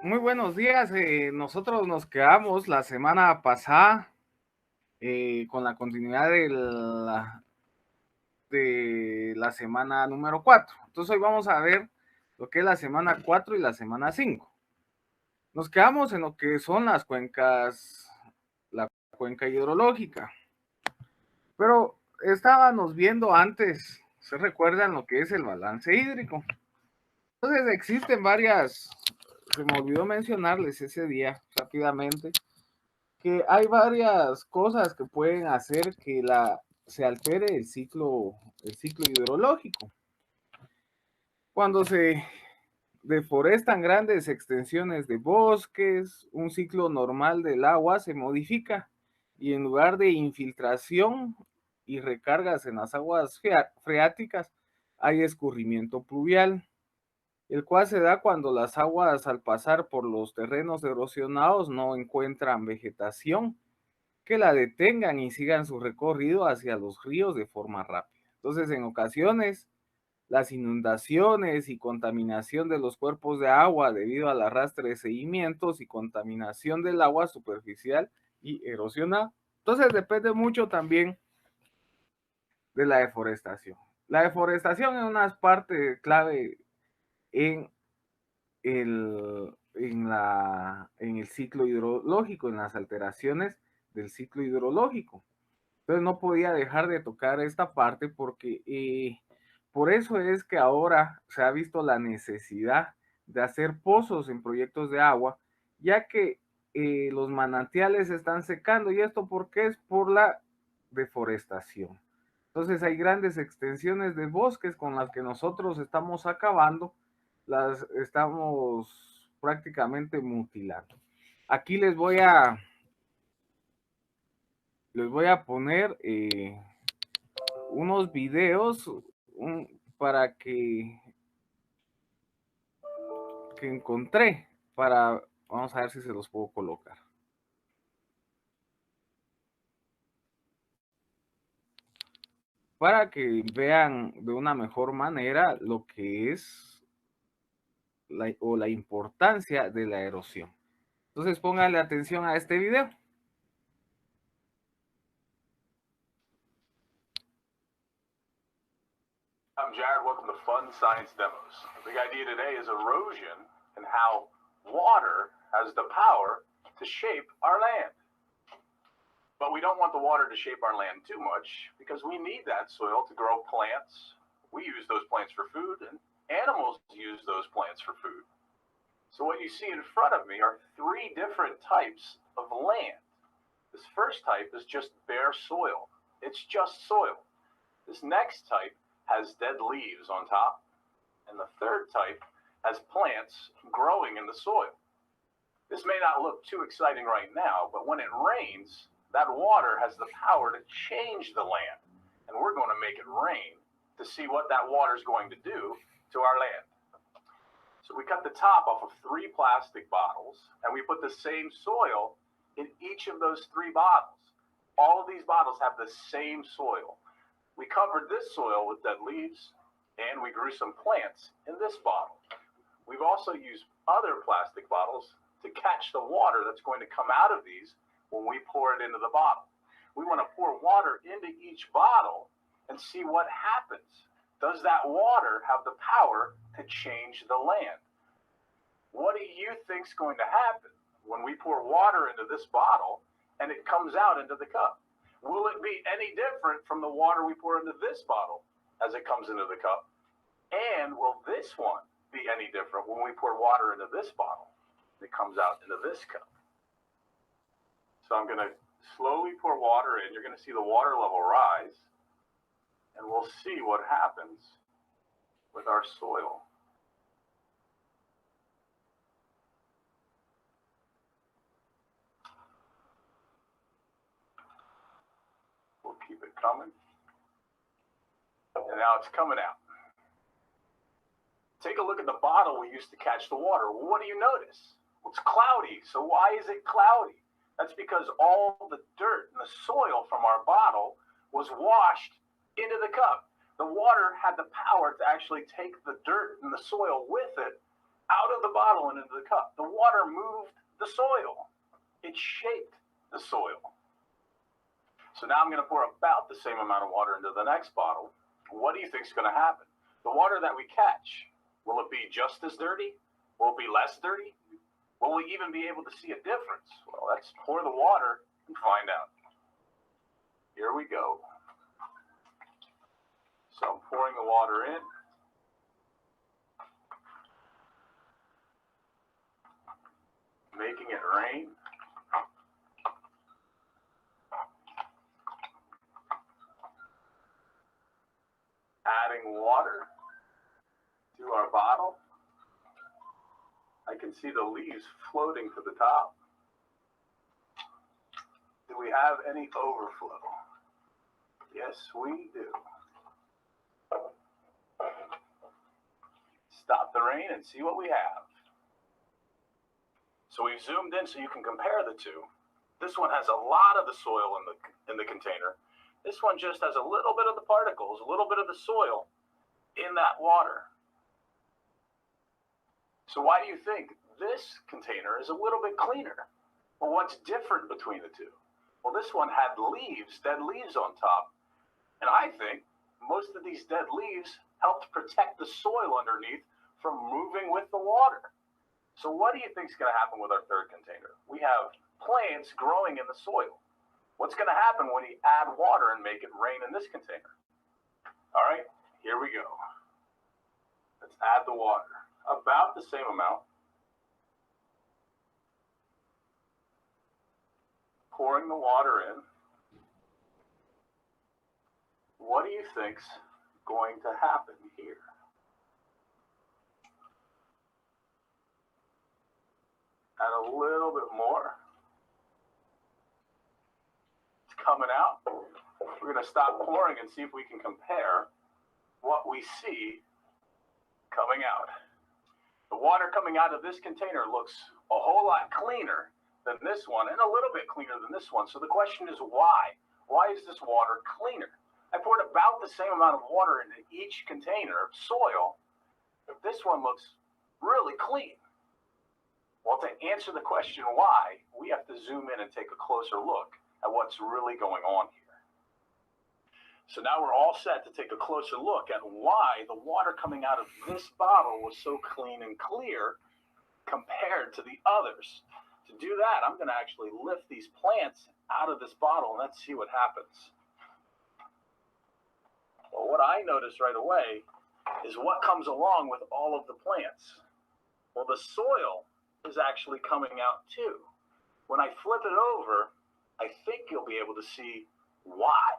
Muy buenos días. Nosotros nos quedamos la semana pasada con la continuidad de la semana número 4. Entonces hoy vamos a ver lo que es la semana 4 y la semana 5. Nos quedamos en lo que son las cuencas, la cuenca hidrológica. Pero estábamos viendo antes, ¿se recuerdan lo que es el balance hídrico? Entonces existen varias, se me olvidó mencionarles ese día rápidamente, que hay varias cosas que pueden hacer que se altere el ciclo hidrológico. Cuando se deforestan grandes extensiones de bosques, un ciclo normal del agua se modifica y en lugar de infiltración y recargas en las aguas freáticas, hay escurrimiento pluvial, el cual se da cuando las aguas al pasar por los terrenos erosionados no encuentran vegetación que la detengan y sigan su recorrido hacia los ríos de forma rápida. Entonces, en ocasiones, las inundaciones y contaminación de los cuerpos de agua debido al arrastre de sedimentos y contaminación del agua superficial y erosionada. Entonces, depende mucho también de la deforestación. La deforestación es una parte clave en en el ciclo hidrológico, en las alteraciones del ciclo hidrológico. Entonces no podía dejar de tocar esta parte porque por eso es que ahora se ha visto la necesidad de hacer pozos en proyectos de agua, ya que los manantiales se están secando. ¿Y esto por qué? Es por la deforestación. Entonces hay grandes extensiones de bosques con las que nosotros estamos acabando, las estamos prácticamente mutilando. Aquí les voy a poner unos videos para que encontré para, vamos a ver si se los puedo colocar. Para que vean de una mejor manera lo que es la importancia de la erosión. Entonces pónganle atención a este video. I'm Jared. Welcome to Fun Science Demos. The big idea today is erosion and how water has the power to shape our land. But we don't want the water to shape our land too much because we need that soil to grow plants. We use those plants for food, and animals use those plants for food. So what you see in front of me are three different types of land. This first type is just bare soil. It's just soil. This next type has dead leaves on top, and the third type has plants growing in the soil. This may not look too exciting right now, but when it rains, that water has the power to change the land, and we're going to make it rain to see what that water is going to do to our land. So we cut the top off of 3 plastic bottles, and we put the same soil in each of those 3 bottles. All of these bottles have the same soil. We covered this soil with dead leaves, and we grew some plants in this bottle. We've also used other plastic bottles to catch the water that's going to come out of these when we pour it into the bottle. We want to pour water into each bottle and see what happens. Does that water have the power to change the land? What do you think is going to happen when we pour water into this bottle and it comes out into the cup? Will it be any different from the water we pour into this bottle as it comes into the cup? And will this one be any different when we pour water into this bottle and it comes out into this cup? So I'm going to slowly pour water in. You're going to see the water level rise, and we'll see what happens with our soil. We'll keep it coming. And now it's coming out. Take a look at the bottle we used to catch the water. Well, what do you notice? Well, it's cloudy. So why is it cloudy? That's because all the dirt and the soil from our bottle was washed into the cup. The water had the power to actually take the dirt and the soil with it out of the bottle and into the cup. The water moved the soil. It shaped the soil. So now I'm going to pour about the same amount of water into the next bottle. What do you think is going to happen? The water that we catch, will it be just as dirty? Will it be less dirty? Will we even be able to see a difference? Well, let's pour the water and find out. Here we go. So I'm pouring the water in. Making it rain. Adding water to our bottle. I can see the leaves floating to the top. Do we have any overflow? Yes, we do. Stop the rain and see what we have. So we've zoomed in so you can compare the two. This one has a lot of the soil in the container. This one just has a little bit of the particles, a little bit of the soil in that water. So why do you think this container is a little bit cleaner? Well, what's different between the two? Well, this one had leaves, dead leaves on top. And I think most of these dead leaves helped protect the soil underneath from moving with the water. So what do you think is going to happen with our third container? We have plants growing in the soil. What's going to happen when you add water and make it rain in this container? All right, here we go. Let's add the water. About the same amount. Pouring the water in. What do you think's going to happen here? Add a little bit more. It's coming out. We're going to stop pouring and see if we can compare what we see coming out. The water coming out of this container looks a whole lot cleaner than this one and a little bit cleaner than this one. So the question is why? Why is this water cleaner? I poured about the same amount of water into each container of soil, but this one looks really clean. Well, to answer the question why, we have to zoom in and take a closer look at what's really going on here. So now we're all set to take a closer look at why the water coming out of this bottle was so clean and clear compared to the others. To do that, I'm going to actually lift these plants out of this bottle and let's see what happens. Well, what I notice right away is what comes along with all of the plants. Well, the soil is actually coming out too. When I flip it over, I think you'll be able to see why.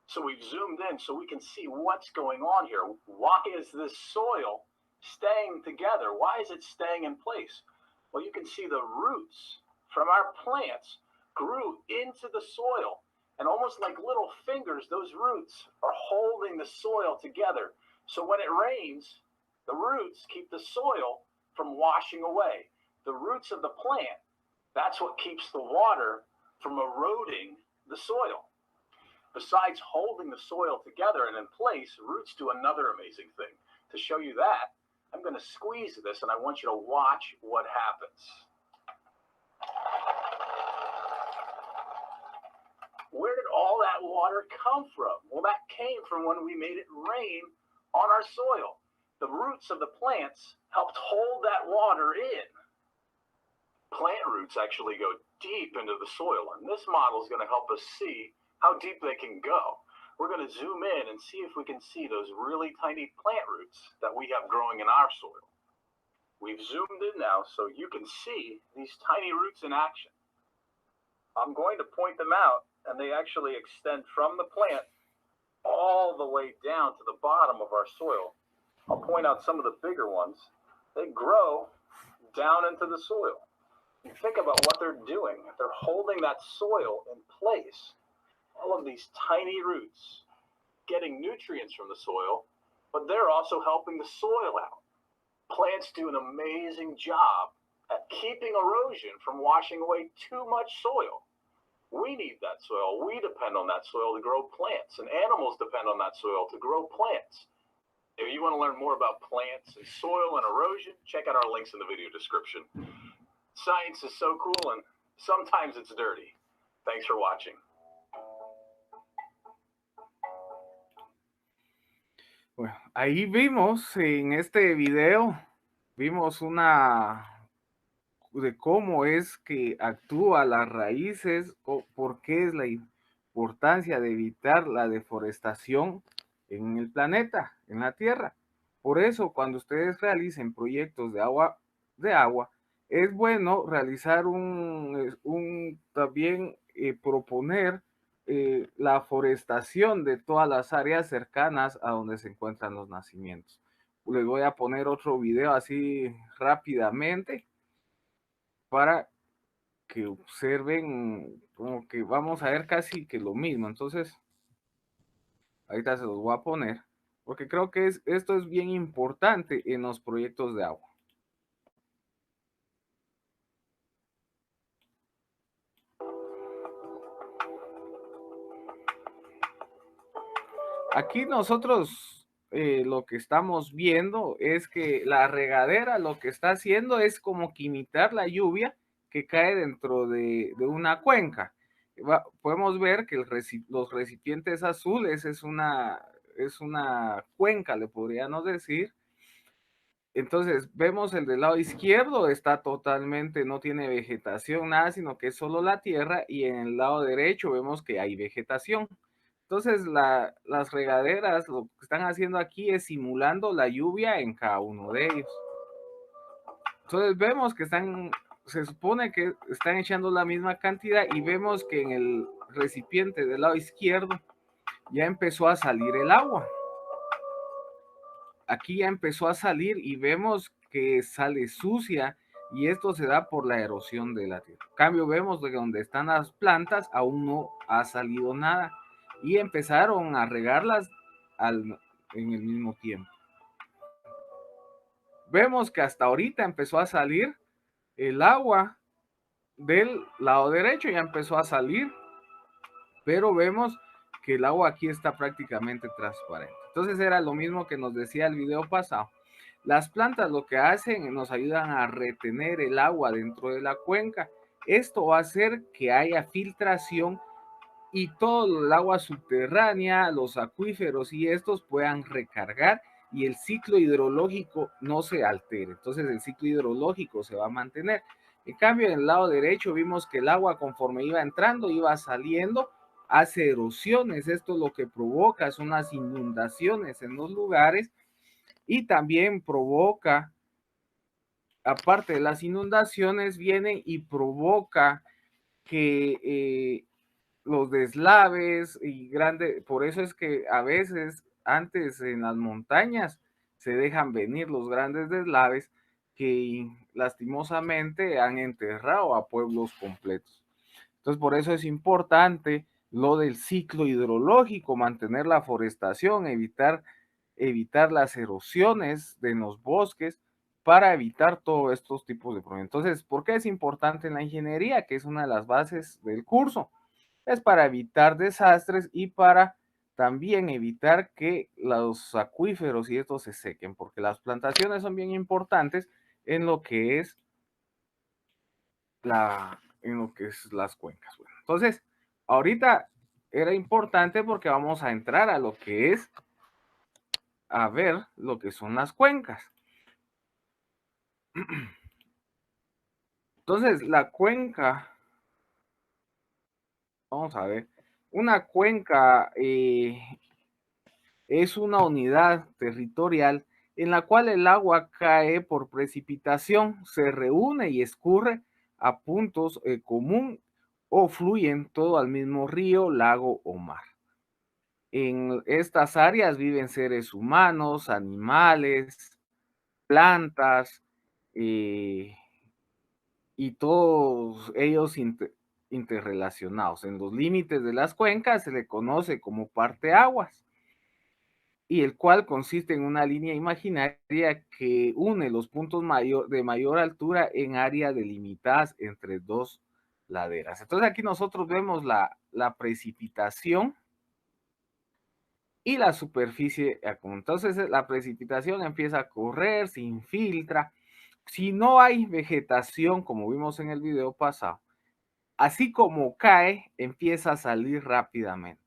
So we've zoomed in so we can see what's going on here. Why is this soil staying together? Why is it staying in place? Well, you can see the roots from our plants grew into the soil. And almost like little fingers, those roots are holding the soil together. So when it rains, the roots keep the soil from washing away. The roots of the plant, that's what keeps the water from eroding the soil. Besides holding the soil together and in place, roots do another amazing thing. To show you that, I'm going to squeeze this and I want you to watch what happens. Where did all that water come from? Well, that came from when we made it rain on our soil. The roots of the plants helped hold that water in. Plant roots actually go deep into the soil, and this model is going to help us see how deep they can go. We're going to zoom in and see if we can see those really tiny plant roots that we have growing in our soil. We've zoomed in now so you can see these tiny roots in action. I'm going to point them out, and they actually extend from the plant all the way down to the bottom of our soil. I'll point out some of the bigger ones. They grow down into the soil. You think about what they're doing. They're holding that soil in place. All of these tiny roots getting nutrients from the soil, but they're also helping the soil out. Plants do an amazing job at keeping erosion from washing away too much soil. We need that soil. We depend on that soil to grow plants, and animals depend on that soil to grow plants. If you you want to learn more about plants and soil and erosion, check out our links in the video description. Science is so cool, and sometimes it's dirty. Thanks for watching. Bueno, ahí vimos en este video, vimos de cómo es que actúa las raíces, por qué es la importancia de evitar la deforestación en el planeta, en la Tierra. Por eso, cuando ustedes realicen proyectos de agua, es bueno realizar también proponer la forestación de todas las áreas cercanas a donde se encuentran los nacimientos. Les voy a poner otro video así rápidamente para que observen, como que vamos a ver casi que lo mismo. Entonces, ahorita se los voy a poner, porque creo que esto es bien importante en los proyectos de agua. Aquí nosotros lo que estamos viendo es que la regadera lo que está haciendo es como que imitar la lluvia que cae dentro de una cuenca. Podemos ver que los recipientes azules es una cuenca, le podríamos decir. Entonces vemos el del lado izquierdo, está totalmente, no tiene vegetación, nada, sino que es solo la tierra, y en el lado derecho vemos que hay vegetación. Entonces las regaderas lo que están haciendo aquí es simulando la lluvia en cada uno de ellos. Entonces vemos que se supone que están echando la misma cantidad, y vemos que en el recipiente del lado izquierdo ya empezó a salir el agua. Aquí ya empezó a salir y vemos que sale sucia, y esto se da por la erosión de la tierra. En cambio, vemos de donde están las plantas aún no ha salido nada, y empezaron a regarlas en el mismo tiempo. Vemos que hasta ahorita empezó a salir el agua del lado derecho, ya empezó a salir, pero vemos que el agua aquí está prácticamente transparente. Entonces era lo mismo que nos decía el video pasado. Las plantas lo que hacen, nos ayudan a retener el agua dentro de la cuenca. Esto va a hacer que haya filtración y todo el agua subterránea, los acuíferos y estos puedan recargar, y el ciclo hidrológico no se altere. Entonces el ciclo hidrológico se va a mantener. En cambio, en el lado derecho vimos que el agua, conforme iba entrando, iba saliendo, hace erosiones. Esto lo que provoca son las inundaciones en los lugares, y también provoca, aparte de las inundaciones, viene y provoca que los deslaves y grandes. Por eso es que a veces antes en las montañas se dejan venir los grandes deslaves que lastimosamente han enterrado a pueblos completos. Entonces, por eso es importante lo del ciclo hidrológico, mantener la forestación, evitar las erosiones de los bosques, para evitar todos estos tipos de problemas. Entonces, ¿por qué es importante en la ingeniería? Que es una de las bases del curso. Es para evitar desastres y para también evitar que los acuíferos y estos se sequen, porque las plantaciones son bien importantes en lo que es las cuencas. Bueno, entonces, ahorita era importante porque vamos a entrar a lo que es a ver lo que son las cuencas. Entonces, la cuenca, vamos a ver, una cuenca es una unidad territorial en la cual el agua cae por precipitación, se reúne y escurre a puntos común, o fluyen todo al mismo río, lago o mar. En estas áreas viven seres humanos, animales, plantas, y todos ellos interrelacionados. En los límites de las cuencas se le conoce como parteaguas, y el cual consiste en una línea imaginaria que une los puntos de mayor altura en áreas delimitadas entre dos laderas. Entonces aquí nosotros vemos la precipitación, y la superficie. Entonces la precipitación empieza a correr, se infiltra. Si no hay vegetación, como vimos en el video pasado, así como cae, empieza a salir rápidamente.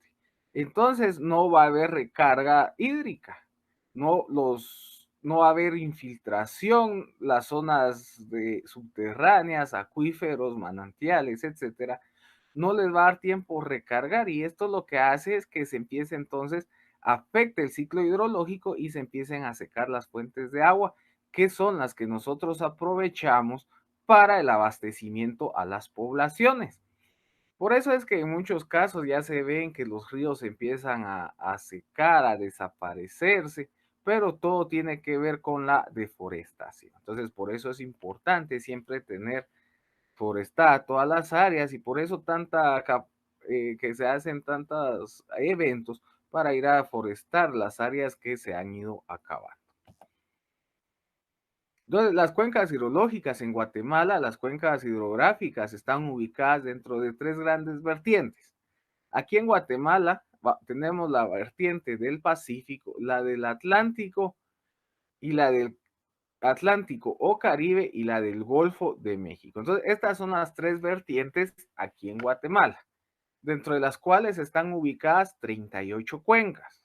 Entonces no va a haber recarga hídrica, no va a haber infiltración, las zonas subterráneas, acuíferos, manantiales, etcétera, no les va a dar tiempo recargar, y esto lo que hace es que se empiece entonces, afecte el ciclo hidrológico y se empiecen a secar las fuentes de agua, que son las que nosotros aprovechamos para el abastecimiento a las poblaciones. Por eso es que en muchos casos ya se ven que los ríos empiezan a secar, a desaparecerse, pero todo tiene que ver con la deforestación. Entonces, por eso es importante siempre tener forestada todas las áreas, y por eso que se hacen tantos eventos para ir a forestar las áreas que se han ido acabando. Entonces, las cuencas hidrológicas en Guatemala, las cuencas hidrográficas, están ubicadas dentro de tres grandes vertientes. Aquí en Guatemala tenemos la vertiente del Pacífico, la del Atlántico y la del Atlántico o Caribe y la del Golfo de México. Entonces, estas son las tres vertientes aquí en Guatemala, dentro de las cuales están ubicadas 38 cuencas.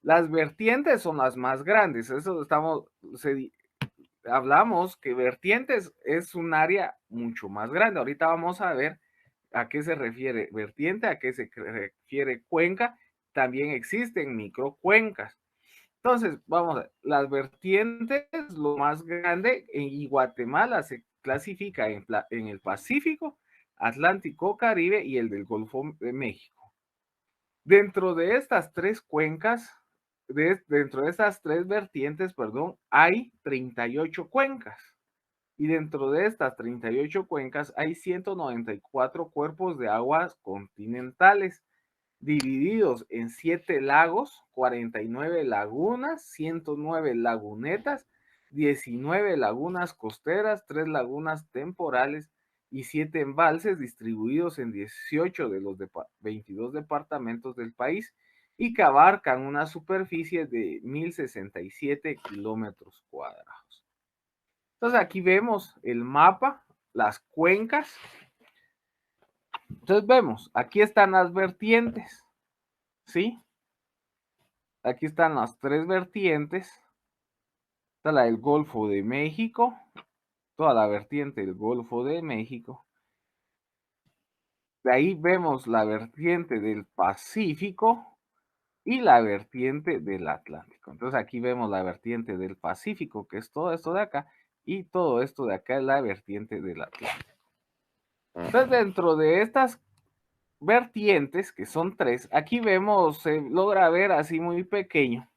Las vertientes son las más grandes, eso hablamos que vertientes es un área mucho más grande. Ahorita vamos a ver a qué se refiere vertiente, a qué se refiere cuenca. También existen microcuencas. Entonces, vamos a ver, las vertientes, lo más grande, y Guatemala se clasifica en el Pacífico, Atlántico, Caribe y el del Golfo de México. Dentro de estas tres cuencas, dentro de estas tres vertientes, perdón, hay 38 cuencas. Y dentro de estas 38 cuencas hay 194 cuerpos de aguas continentales, divididos en 7 lagos, 49 lagunas, 109 lagunetas, 19 lagunas costeras, 3 lagunas temporales y 7 embalses, distribuidos en 18 de los 22 departamentos del país, y que abarcan una superficie de 1,067 kilómetros cuadrados. Entonces aquí vemos el mapa, las cuencas. Entonces vemos, aquí están las vertientes, ¿sí? Aquí están las tres vertientes. Está la del Golfo de México, toda la vertiente del Golfo de México. De ahí vemos la vertiente del Pacífico y la vertiente del Atlántico. Entonces aquí vemos la vertiente del Pacífico, que es todo esto de acá, y todo esto de acá es la vertiente del Atlántico. Entonces, dentro de estas vertientes, que son tres, aquí vemos, se logra ver así muy pequeño.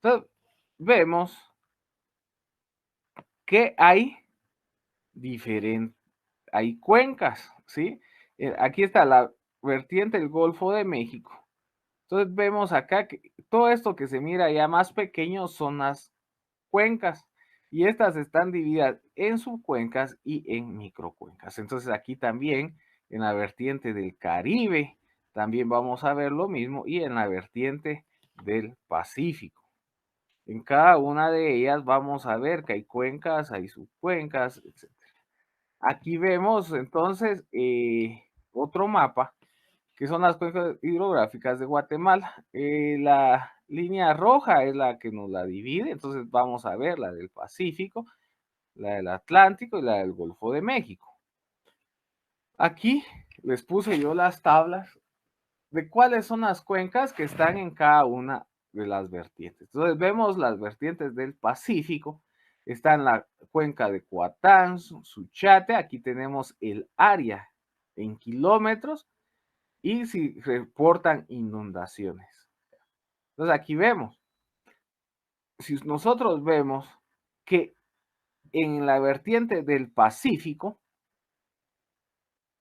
Entonces, vemos que hay cuencas, ¿sí? Aquí está la vertiente del Golfo de México. Entonces vemos acá que todo esto que se mira ya más pequeño son las cuencas, y estas están divididas en subcuencas y en microcuencas. Entonces aquí también en la vertiente del Caribe también vamos a ver lo mismo, y en la vertiente del Pacífico. En cada una de ellas vamos a ver que hay cuencas, hay subcuencas, etc. Aquí vemos entonces otro mapa, que son las cuencas hidrográficas de Guatemala. La línea roja es la que nos la divide, entonces vamos a ver la del Pacífico, la del Atlántico y la del Golfo de México. Aquí les puse yo las tablas de cuáles son las cuencas que están en cada una de las vertientes. Entonces vemos las vertientes del Pacífico, está en la cuenca de Coatán, Suchate, aquí tenemos el área en kilómetros y si reportan inundaciones. Entonces aquí vemos, si nosotros vemos que en la vertiente del Pacífico,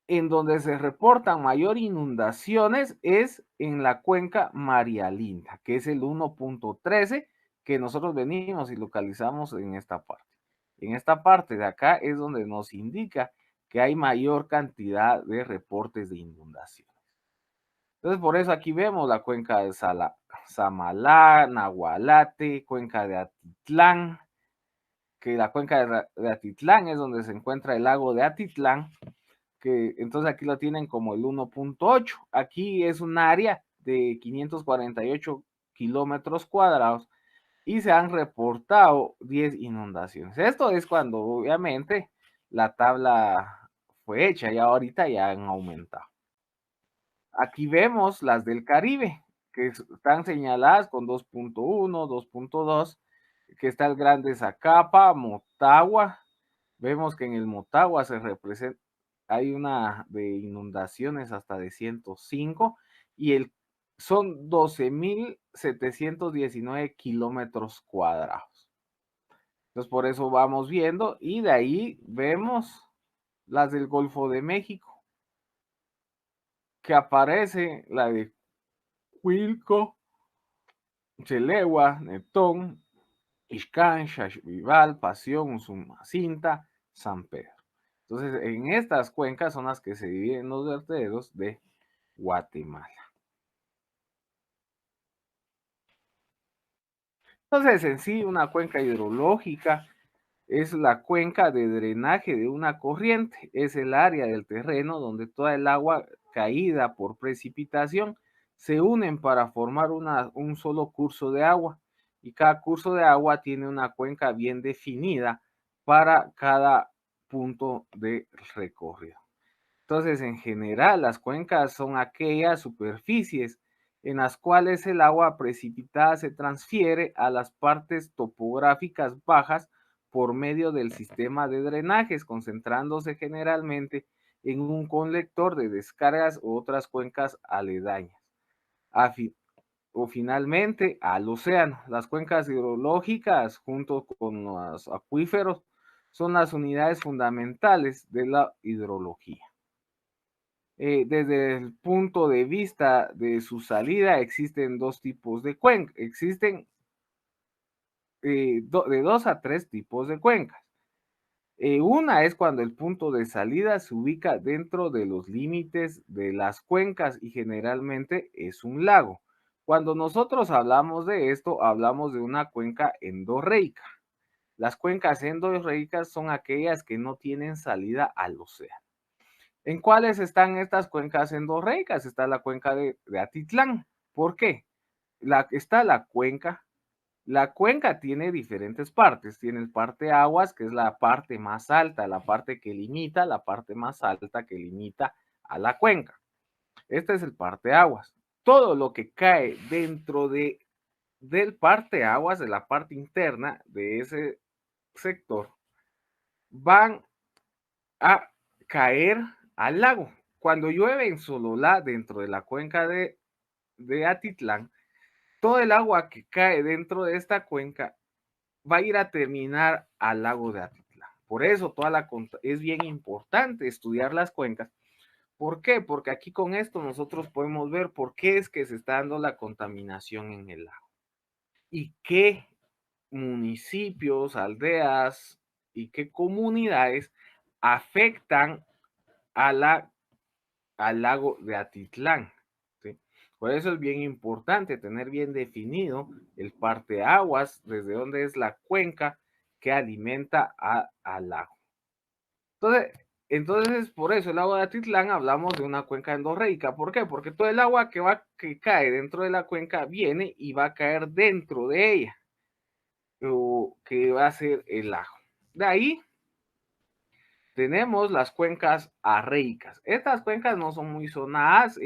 en donde se reportan mayor inundaciones es en la cuenca María Linda, que es el 1.13, que nosotros venimos y localizamos en esta parte. En esta parte de acá es donde nos indica que hay mayor cantidad de reportes de inundaciones. Entonces, por eso aquí vemos la cuenca de Samalá, Nahualate, cuenca de Atitlán, que la cuenca de Atitlán es donde se encuentra el lago de Atitlán, que entonces aquí lo tienen como el 1.8. Aquí es un área de 548 kilómetros cuadrados y se han reportado 10 inundaciones. Esto es cuando obviamente la tabla fue hecha y ahorita ya han aumentado. Aquí vemos las del Caribe, que están señaladas con 2.1, 2.2, que está el Grande Zacapa, Motagua. Vemos que en el Motagua se representa, hay una de inundaciones hasta de 105 y son 12.719 kilómetros cuadrados. Entonces por eso vamos viendo y de ahí vemos las del Golfo de México, que aparece la de Cuilco, Chelegua, Netón, Ixcán, Xaxbival, Pasión, Usumacinta, San Pedro. Entonces, en estas cuencas son las que se dividen los vertederos de Guatemala. Entonces, en sí, una cuenca hidrológica es la cuenca de drenaje de una corriente. Es el área del terreno donde toda el agua caída por precipitación se unen para formar un solo curso de agua. Y cada curso de agua tiene una cuenca bien definida para cada punto de recorrido. Entonces, en general, las cuencas son aquellas superficies en las cuales el agua precipitada se transfiere a las partes topográficas bajas por medio del sistema de drenajes, concentrándose generalmente en un colector de descargas u otras cuencas aledañas. O finalmente al océano. Las cuencas hidrológicas, junto con los acuíferos, son las unidades fundamentales de la hidrología. Desde el punto de vista de su salida, existen dos tipos de cuencas. Existen de 2 a 3 tipos de cuencas. Una es cuando el punto de salida se ubica dentro de los límites de las cuencas y generalmente es un lago. Cuando nosotros hablamos de esto, hablamos de una cuenca endorreica. Las cuencas endorreicas son aquellas que no tienen salida al océano. ¿En cuáles están estas cuencas endorreicas? Está la cuenca de Atitlán. ¿Por qué? Está la cuenca. La cuenca tiene diferentes partes. Tiene el parte aguas, que es la parte más alta, la parte que limita, la parte más alta que limita a la cuenca. Este es el parte aguas. Todo lo que cae dentro del parte aguas, de la parte interna de ese sector, van a caer al lago. Cuando llueve en Sololá, dentro de la cuenca de Atitlán, todo el agua que cae dentro de esta cuenca va a ir a terminar al lago de Atitlán. Por eso es bien importante estudiar las cuencas. ¿Por qué? Porque aquí con esto nosotros podemos ver por qué es que se está dando la contaminación en el lago. Y qué municipios, aldeas y qué comunidades afectan al lago de Atitlán. ¿Sí? Por eso es bien importante tener bien definido el parteaguas, desde donde es la cuenca que alimenta al lago. Entonces, por eso el lago de Atitlán hablamos de una cuenca endorreica. ¿Por qué? Porque todo el agua que cae dentro de la cuenca viene y va a caer dentro de ella, o que va a ser el lago. De ahí tenemos las cuencas arreicas. Estas cuencas no son muy sonadas,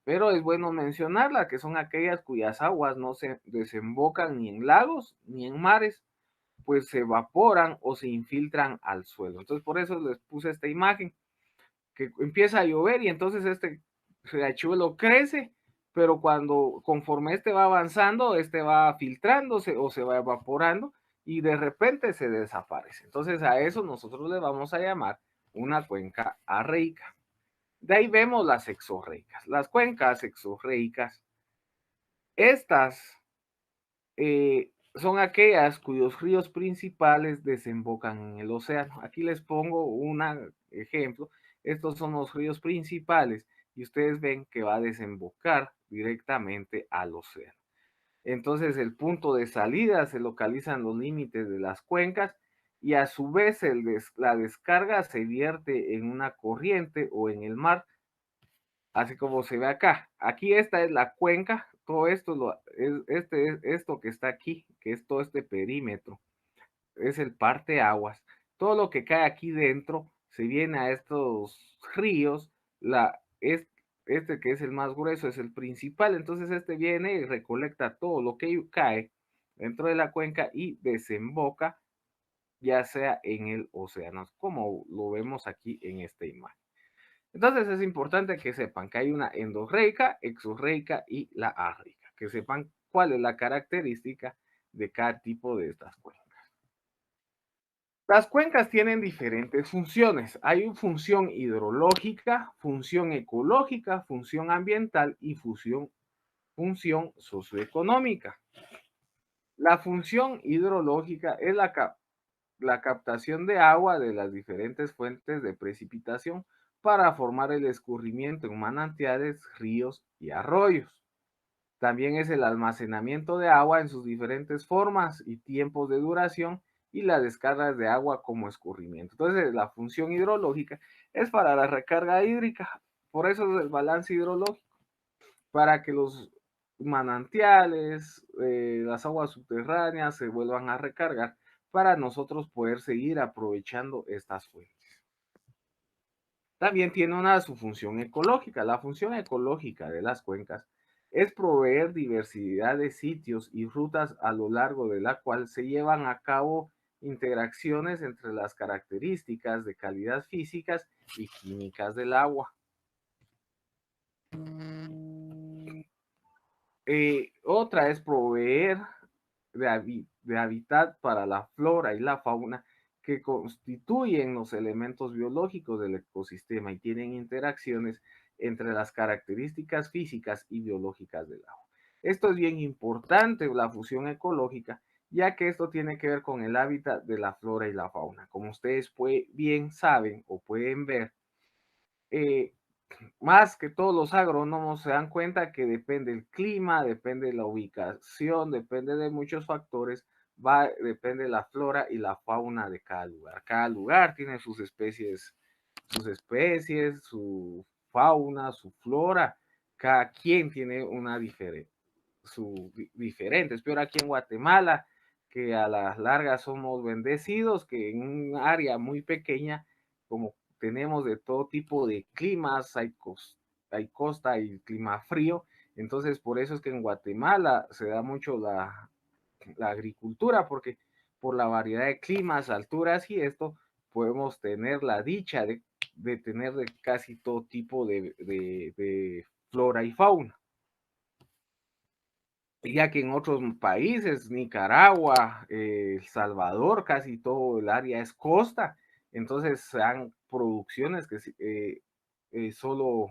pero es bueno mencionarlas, que son aquellas cuyas aguas no se desembocan ni en lagos ni en mares, pues se evaporan o se infiltran al suelo. Entonces, por eso les puse esta imagen, que empieza a llover y entonces este riachuelo crece, pero conforme este va avanzando, este va filtrándose o se va evaporando y de repente se desaparece. Entonces a eso nosotros le vamos a llamar una cuenca arreica. De ahí vemos las exorreicas. Las cuencas exorreicas, estas son aquellas cuyos ríos principales desembocan en el océano. Aquí les pongo un ejemplo. Estos son los ríos principales y ustedes ven que va a desembocar directamente al océano. Entonces el punto de salida se localizan los límites de las cuencas y a su vez la descarga se vierte en una corriente o en el mar, así como se ve acá. Aquí esta es la cuenca, todo esto esto que está aquí, que es todo este perímetro, es el parteaguas. Todo lo que cae aquí dentro se viene a estos ríos, este que es el más grueso es el principal, entonces este viene y recolecta todo lo que cae dentro de la cuenca y desemboca ya sea en el océano, como lo vemos aquí en esta imagen. Entonces es importante que sepan que hay una endorreica, exorreica y la árrica, que sepan cuál es la característica de cada tipo de estas cuencas. Las cuencas tienen diferentes funciones. Hay función hidrológica, función ecológica, función ambiental y función socioeconómica. La función hidrológica es la captación de agua de las diferentes fuentes de precipitación para formar el escurrimiento en manantiales, ríos y arroyos. También es el almacenamiento de agua en sus diferentes formas y tiempos de duración y las descargas de agua como escurrimiento. Entonces, la función hidrológica es para la recarga hídrica, por eso es el balance hidrológico, para que los manantiales, las aguas subterráneas se vuelvan a recargar para nosotros poder seguir aprovechando estas fuentes. También tiene su función ecológica. La función ecológica de las cuencas es proveer diversidad de sitios y rutas a lo largo de la cual se llevan a cabo interacciones entre las características de calidad físicas y químicas del agua. Otra es proveer de hábitat para la flora y la fauna que constituyen los elementos biológicos del ecosistema y tienen interacciones entre las características físicas y biológicas del agua. Esto es bien importante, la fusión ecológica, ya que esto tiene que ver con el hábitat de la flora y la fauna. Como ustedes bien saben o pueden ver, eh, más que todos los agrónomos se dan cuenta que depende el clima, depende de la ubicación, depende de muchos factores, depende de la flora y la fauna de cada lugar. Cada lugar tiene sus especies, su fauna, su flora. Cada quien tiene una diferente, diferente. Pero aquí en Guatemala, que a las largas somos bendecidos, que en un área muy pequeña, como tenemos de todo tipo de climas, hay costa y clima frío, entonces por eso es que en Guatemala se da mucho la agricultura, porque por la variedad de climas, alturas y esto, podemos tener la dicha de tener de casi todo tipo de flora y fauna. Ya que en otros países, Nicaragua, El Salvador, casi todo el área es costa, entonces se dan producciones que solo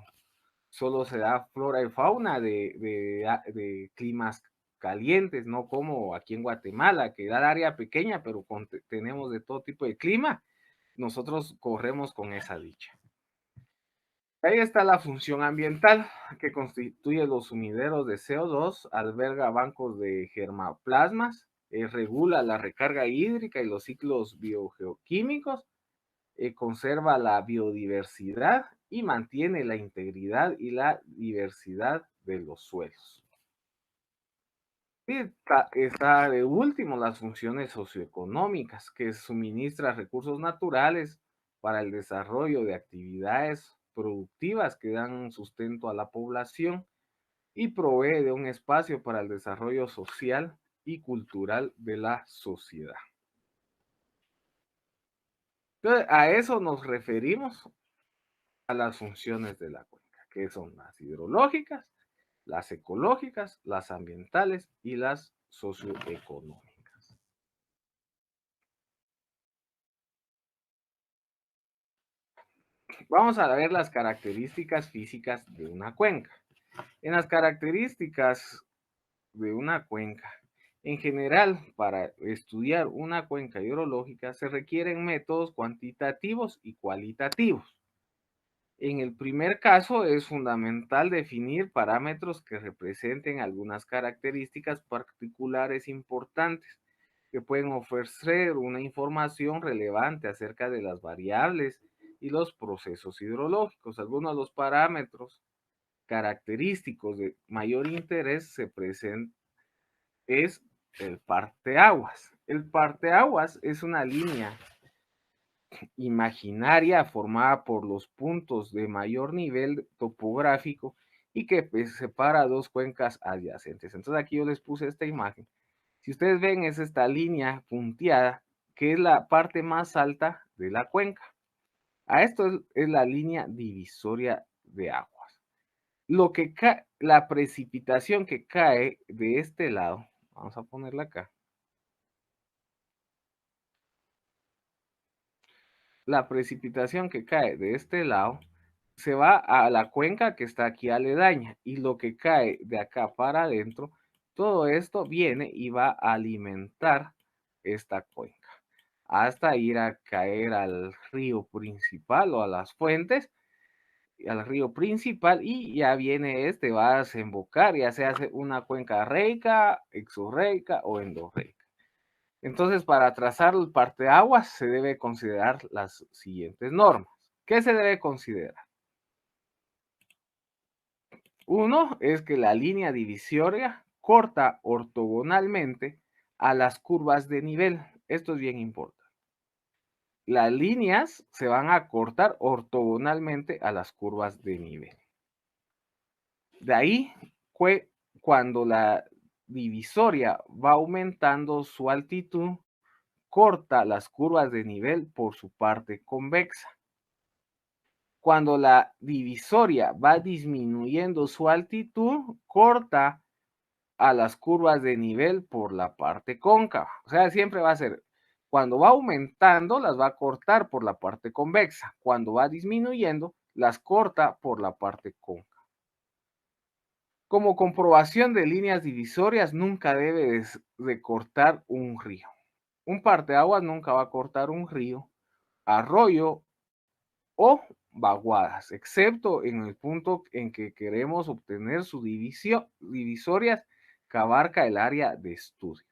se da flora y fauna de climas calientes, no como aquí en Guatemala, que da el área pequeña, pero tenemos de todo tipo de clima, nosotros corremos con esa dicha. Ahí está la función ambiental, que constituye los sumideros de CO2, alberga bancos de germoplasmas, regula la recarga hídrica y los ciclos biogeoquímicos, conserva la biodiversidad y mantiene la integridad y la diversidad de los suelos. Y está de último las funciones socioeconómicas, que suministra recursos naturales para el desarrollo de actividades productivas que dan sustento a la población y provee de un espacio para el desarrollo social y cultural de la sociedad. Entonces, a eso nos referimos a las funciones de la cuenca, que son las hidrológicas, las ecológicas, las ambientales y las socioeconómicas. Vamos a ver las características físicas de una cuenca. En las características de una cuenca, en general, para estudiar una cuenca hidrológica se requieren métodos cuantitativos y cualitativos. En el primer caso es fundamental definir parámetros que representen algunas características particulares importantes que pueden ofrecer una información relevante acerca de las variables y los procesos hidrológicos. Algunos de los parámetros característicos de mayor interés se presentan es el parteaguas. El parteaguas es una línea imaginaria formada por los puntos de mayor nivel topográfico y que separa dos cuencas adyacentes. Entonces aquí yo les puse esta imagen. Si ustedes ven, es esta línea punteada que es la parte más alta de la cuenca. A esto es la línea divisoria de aguas. La precipitación que cae de este lado, vamos a ponerla acá. La precipitación que cae de este lado se va a la cuenca que está aquí aledaña y lo que cae de acá para adentro, todo esto viene y va a alimentar esta cuenca hasta ir a caer al río principal o a las fuentes, al río principal y ya viene va a desembocar, ya se hace una cuenca reica, exorreica o endorreica. Entonces, para trazar el parteaguas se debe considerar las siguientes normas. ¿Qué se debe considerar? Uno es que la línea divisoria corta ortogonalmente a las curvas de nivel. Esto es bien importante. Las líneas se van a cortar ortogonalmente a las curvas de nivel. De ahí, cuando la divisoria va aumentando su altitud, corta las curvas de nivel por su parte convexa. Cuando la divisoria va disminuyendo su altitud, corta a las curvas de nivel por la parte cóncava. O sea, siempre va a ser, cuando va aumentando, las va a cortar por la parte convexa. Cuando va disminuyendo, las corta por la parte cóncava. Como comprobación de líneas divisorias, nunca debe de cortar un río. Un parteaguas nunca va a cortar un río, arroyo o vaguadas, excepto en el punto en que queremos obtener su divisorias que abarca el área de estudio.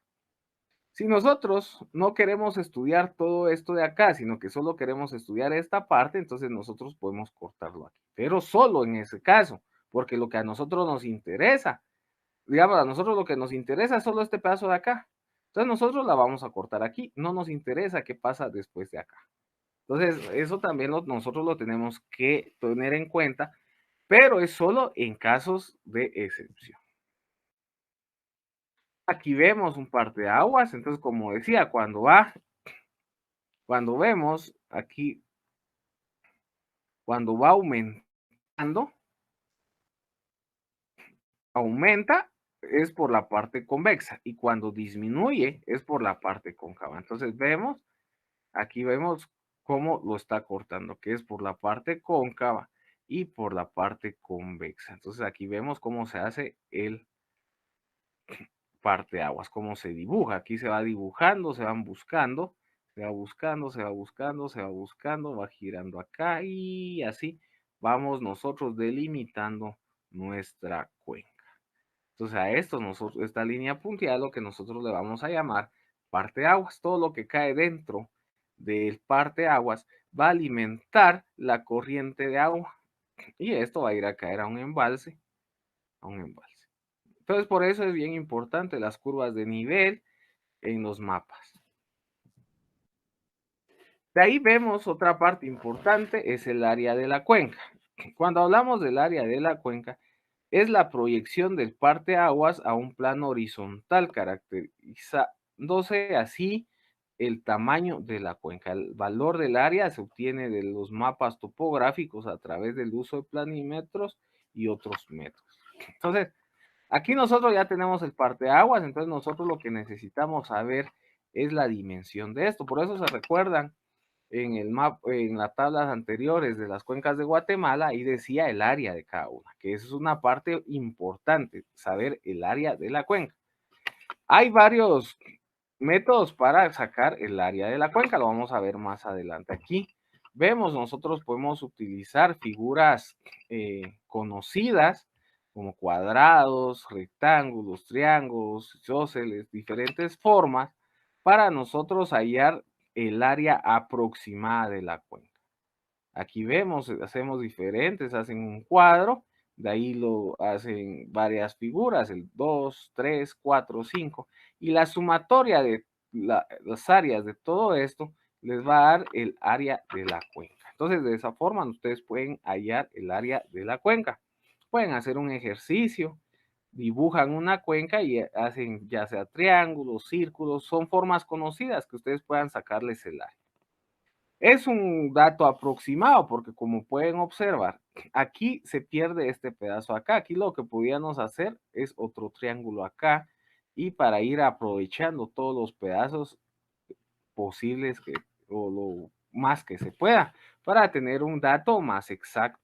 Si nosotros no queremos estudiar todo esto de acá, sino que solo queremos estudiar esta parte, entonces nosotros podemos cortarlo aquí, pero solo en ese caso, porque lo que a nosotros nos interesa, digamos, a nosotros lo que nos interesa es solo este pedazo de acá. Entonces nosotros la vamos a cortar aquí, no nos interesa qué pasa después de acá. Entonces, eso también nosotros lo tenemos que tener en cuenta, pero es solo en casos de excepción. Aquí vemos un parteaguas, entonces como decía, cuando vemos aquí, cuando va aumentando, aumenta es por la parte convexa y cuando disminuye es por la parte cóncava. Entonces aquí vemos cómo lo está cortando, que es por la parte cóncava y por la parte convexa. Entonces aquí vemos cómo se hace el parteaguas, cómo se dibuja. Aquí se va dibujando, se van buscando, se va buscando, se va buscando, se va buscando, va girando acá y así vamos nosotros delimitando nuestra cuenca. Entonces a esto esta línea punteada lo que nosotros le vamos a llamar parteaguas. Todo lo que cae dentro del parteaguas va a alimentar la corriente de agua y esto va a ir a caer a un embalse, Entonces por eso es bien importante las curvas de nivel en los mapas. De ahí vemos otra parte importante, es el área de la cuenca. Cuando hablamos del área de la cuenca, es la proyección del parteaguas a un plano horizontal, caracterizándose así el tamaño de la cuenca. El valor del área se obtiene de los mapas topográficos a través del uso de planímetros y otros métodos. Entonces, aquí nosotros ya tenemos el parteaguas, entonces nosotros lo que necesitamos saber es la dimensión de esto. Por eso se recuerdan en las tablas anteriores de las cuencas de Guatemala, ahí decía el área de cada una, que eso es una parte importante, saber el área de la cuenca. Hay varios métodos para sacar el área de la cuenca, lo vamos a ver más adelante aquí. vemos, nosotros podemos utilizar figuras conocidas como cuadrados, rectángulos, triángulos, isósceles, diferentes formas para nosotros hallar el área aproximada de la cuenca. Aquí vemos, hacemos diferentes, hacen un cuadro, de ahí lo hacen varias figuras, el 2, 3, 4, 5, y la sumatoria de las áreas de todo esto les va a dar el área de la cuenca. Entonces, de esa forma, ustedes pueden hallar el área de la cuenca. Pueden hacer un ejercicio, dibujan una cuenca y hacen ya sea triángulos, círculos, son formas conocidas que ustedes puedan sacarles el área. Es un dato aproximado porque como pueden observar, aquí se pierde este pedazo acá. Aquí lo que podíamos hacer es otro triángulo acá y para ir aprovechando todos los pedazos posibles o lo más que se pueda para tener un dato más exacto.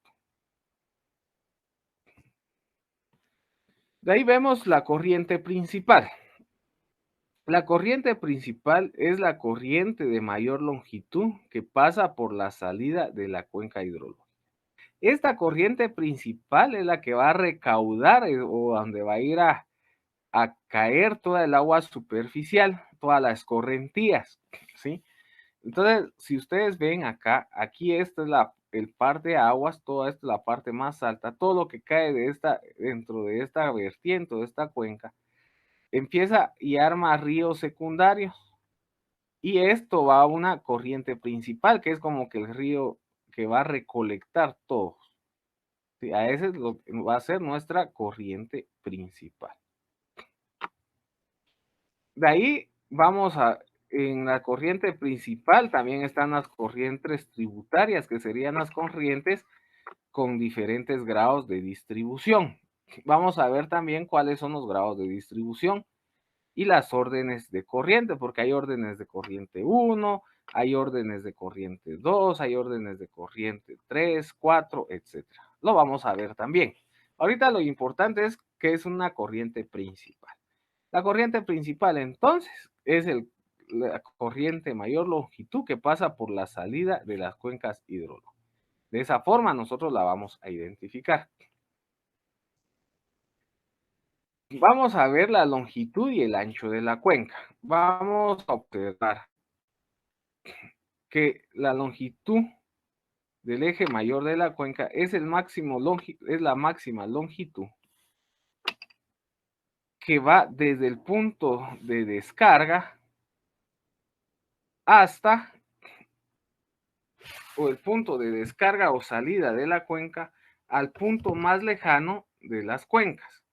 De ahí vemos la corriente principal. La corriente principal es la corriente de mayor longitud que pasa por la salida de la cuenca hidrológica. Esta corriente principal es la que va a recaudar o donde va a ir a caer toda el agua superficial, todas las escorrentías, ¿sí? Entonces, si ustedes ven acá, aquí esta es el par de aguas, toda esta es la parte más alta, todo lo que cae dentro de esta vertiente, de esta cuenca, empieza y arma ríos secundarios. Y esto va a una corriente principal, que es como que el río que va a recolectar todo. Sí, a ese va a ser nuestra corriente principal. De ahí vamos en la corriente principal también están las corrientes tributarias, que serían las corrientes con diferentes grados de distribución. Vamos a ver también cuáles son los grados de distribución y las órdenes de corriente, porque hay órdenes de corriente 1, hay órdenes de corriente 2, hay órdenes de corriente 3, 4, etc. Lo vamos a ver también. Ahorita lo importante es que es una corriente principal. La corriente principal entonces es la corriente mayor longitud que pasa por la salida de las cuencas hidrológicas. De esa forma nosotros la vamos a identificar. Vamos a ver la longitud y el ancho de la cuenca. Vamos a observar que la longitud del eje mayor de la cuenca es la máxima longitud que va desde el punto de descarga hasta el punto de descarga o salida de la cuenca al punto más lejano de las cuencas.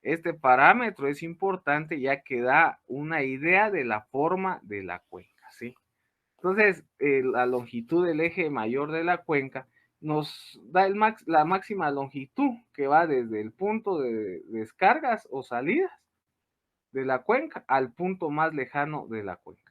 Este parámetro es importante ya que da una idea de la forma de la cuenca, ¿sí? Entonces, la longitud del eje mayor de la cuenca nos da la máxima longitud que va desde el punto de descargas o salidas de la cuenca al punto más lejano de la cuenca.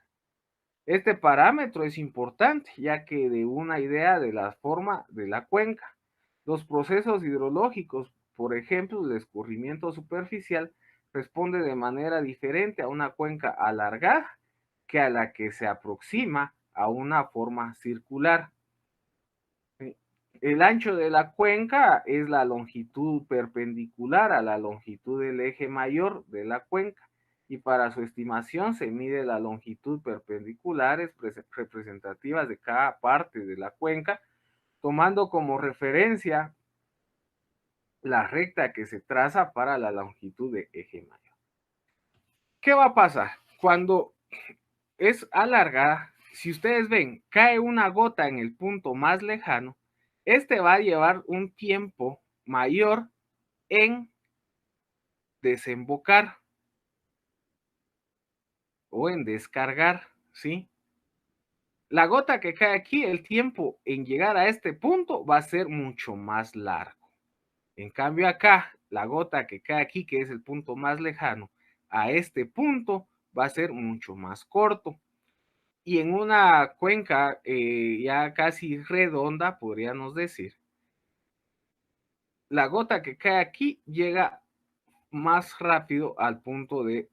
Este parámetro es importante ya que da una idea de la forma de la cuenca. Los procesos hidrológicos, por ejemplo, el escurrimiento superficial, responde de manera diferente a una cuenca alargada que a la que se aproxima a una forma circular. El ancho de la cuenca es la longitud perpendicular a la longitud del eje mayor de la cuenca y para su estimación se mide la longitud perpendiculares representativas de cada parte de la cuenca, tomando como referencia la recta que se traza para la longitud de eje mayor. ¿Qué va a pasar? Cuando es alargada, si ustedes ven, cae una gota en el punto más lejano, este va a llevar un tiempo mayor en desembocar o en descargar, ¿sí? La gota que cae aquí, el tiempo en llegar a este punto va a ser mucho más largo. En cambio acá, la gota que cae aquí, que es el punto más lejano, a este punto va a ser mucho más corto. Y en una cuenca ya casi redonda, podríamos decir, la gota que cae aquí llega más rápido al punto de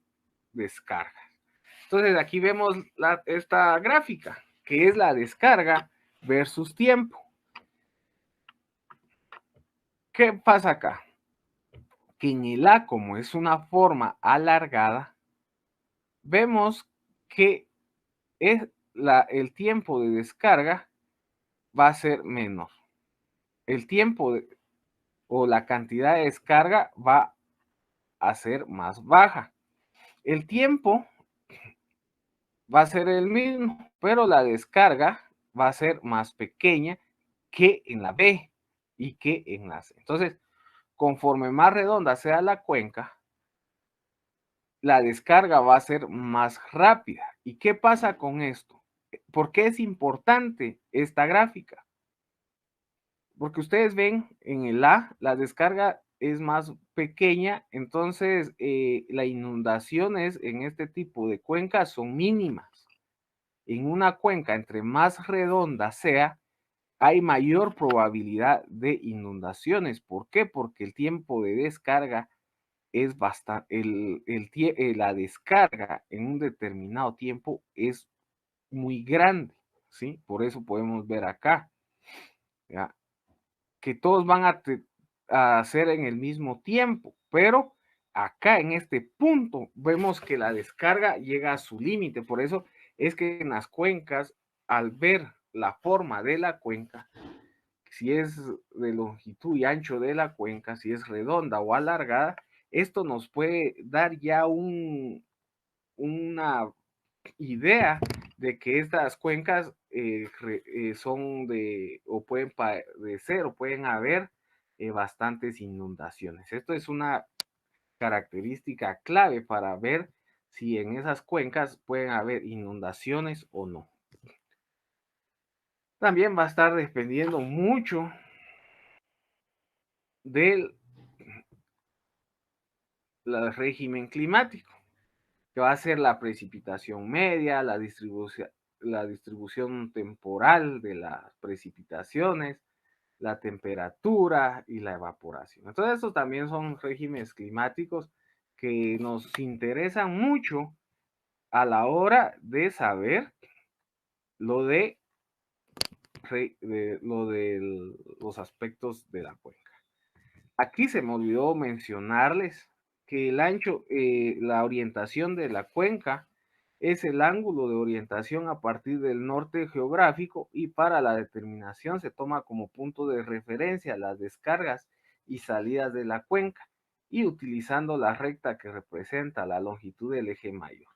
descarga. Entonces aquí vemos esta gráfica, que es la descarga versus tiempo. ¿Qué pasa acá? Que en el A, como es una forma alargada, vemos que el tiempo de descarga va a ser menor. El tiempo o la cantidad de descarga va a ser más baja. El tiempo va a ser el mismo, pero la descarga va a ser más pequeña que en la B y que en la C. Entonces, conforme más redonda sea la cuenca, la descarga va a ser más rápida. ¿Y qué pasa con esto? ¿Por qué es importante esta gráfica? Porque ustedes ven en el A, la descarga es más pequeña, entonces las inundaciones en este tipo de cuencas son mínimas. En una cuenca, entre más redonda sea, hay mayor probabilidad de inundaciones. ¿Por qué? Porque el tiempo de descarga es bastante, la descarga en un determinado tiempo es muy grande, ¿sí? Por eso podemos ver acá, ¿ya? Que todos van a hacer en el mismo tiempo, pero acá en este punto vemos que la descarga llega a su límite. Por eso es que en las cuencas, al ver la forma de la cuenca, si es de longitud y ancho de la cuenca, si es redonda o alargada, esto nos puede dar ya una idea de que estas cuencas son o pueden padecer o pueden haber bastantes inundaciones. Esto es una característica clave para ver si en esas cuencas pueden haber inundaciones o no. También va a estar dependiendo mucho del régimen climático, que va a ser la precipitación media, la distribución temporal de las precipitaciones, la temperatura y la evaporación. Entonces, estos también son regímenes climáticos que nos interesan mucho a la hora de saber lo de los aspectos de la cuenca. Aquí se me olvidó mencionarles que el ancho, la orientación de la cuenca es el ángulo de orientación a partir del norte geográfico, y para la determinación se toma como punto de referencia las descargas y salidas de la cuenca, y utilizando la recta que representa la longitud del eje mayor.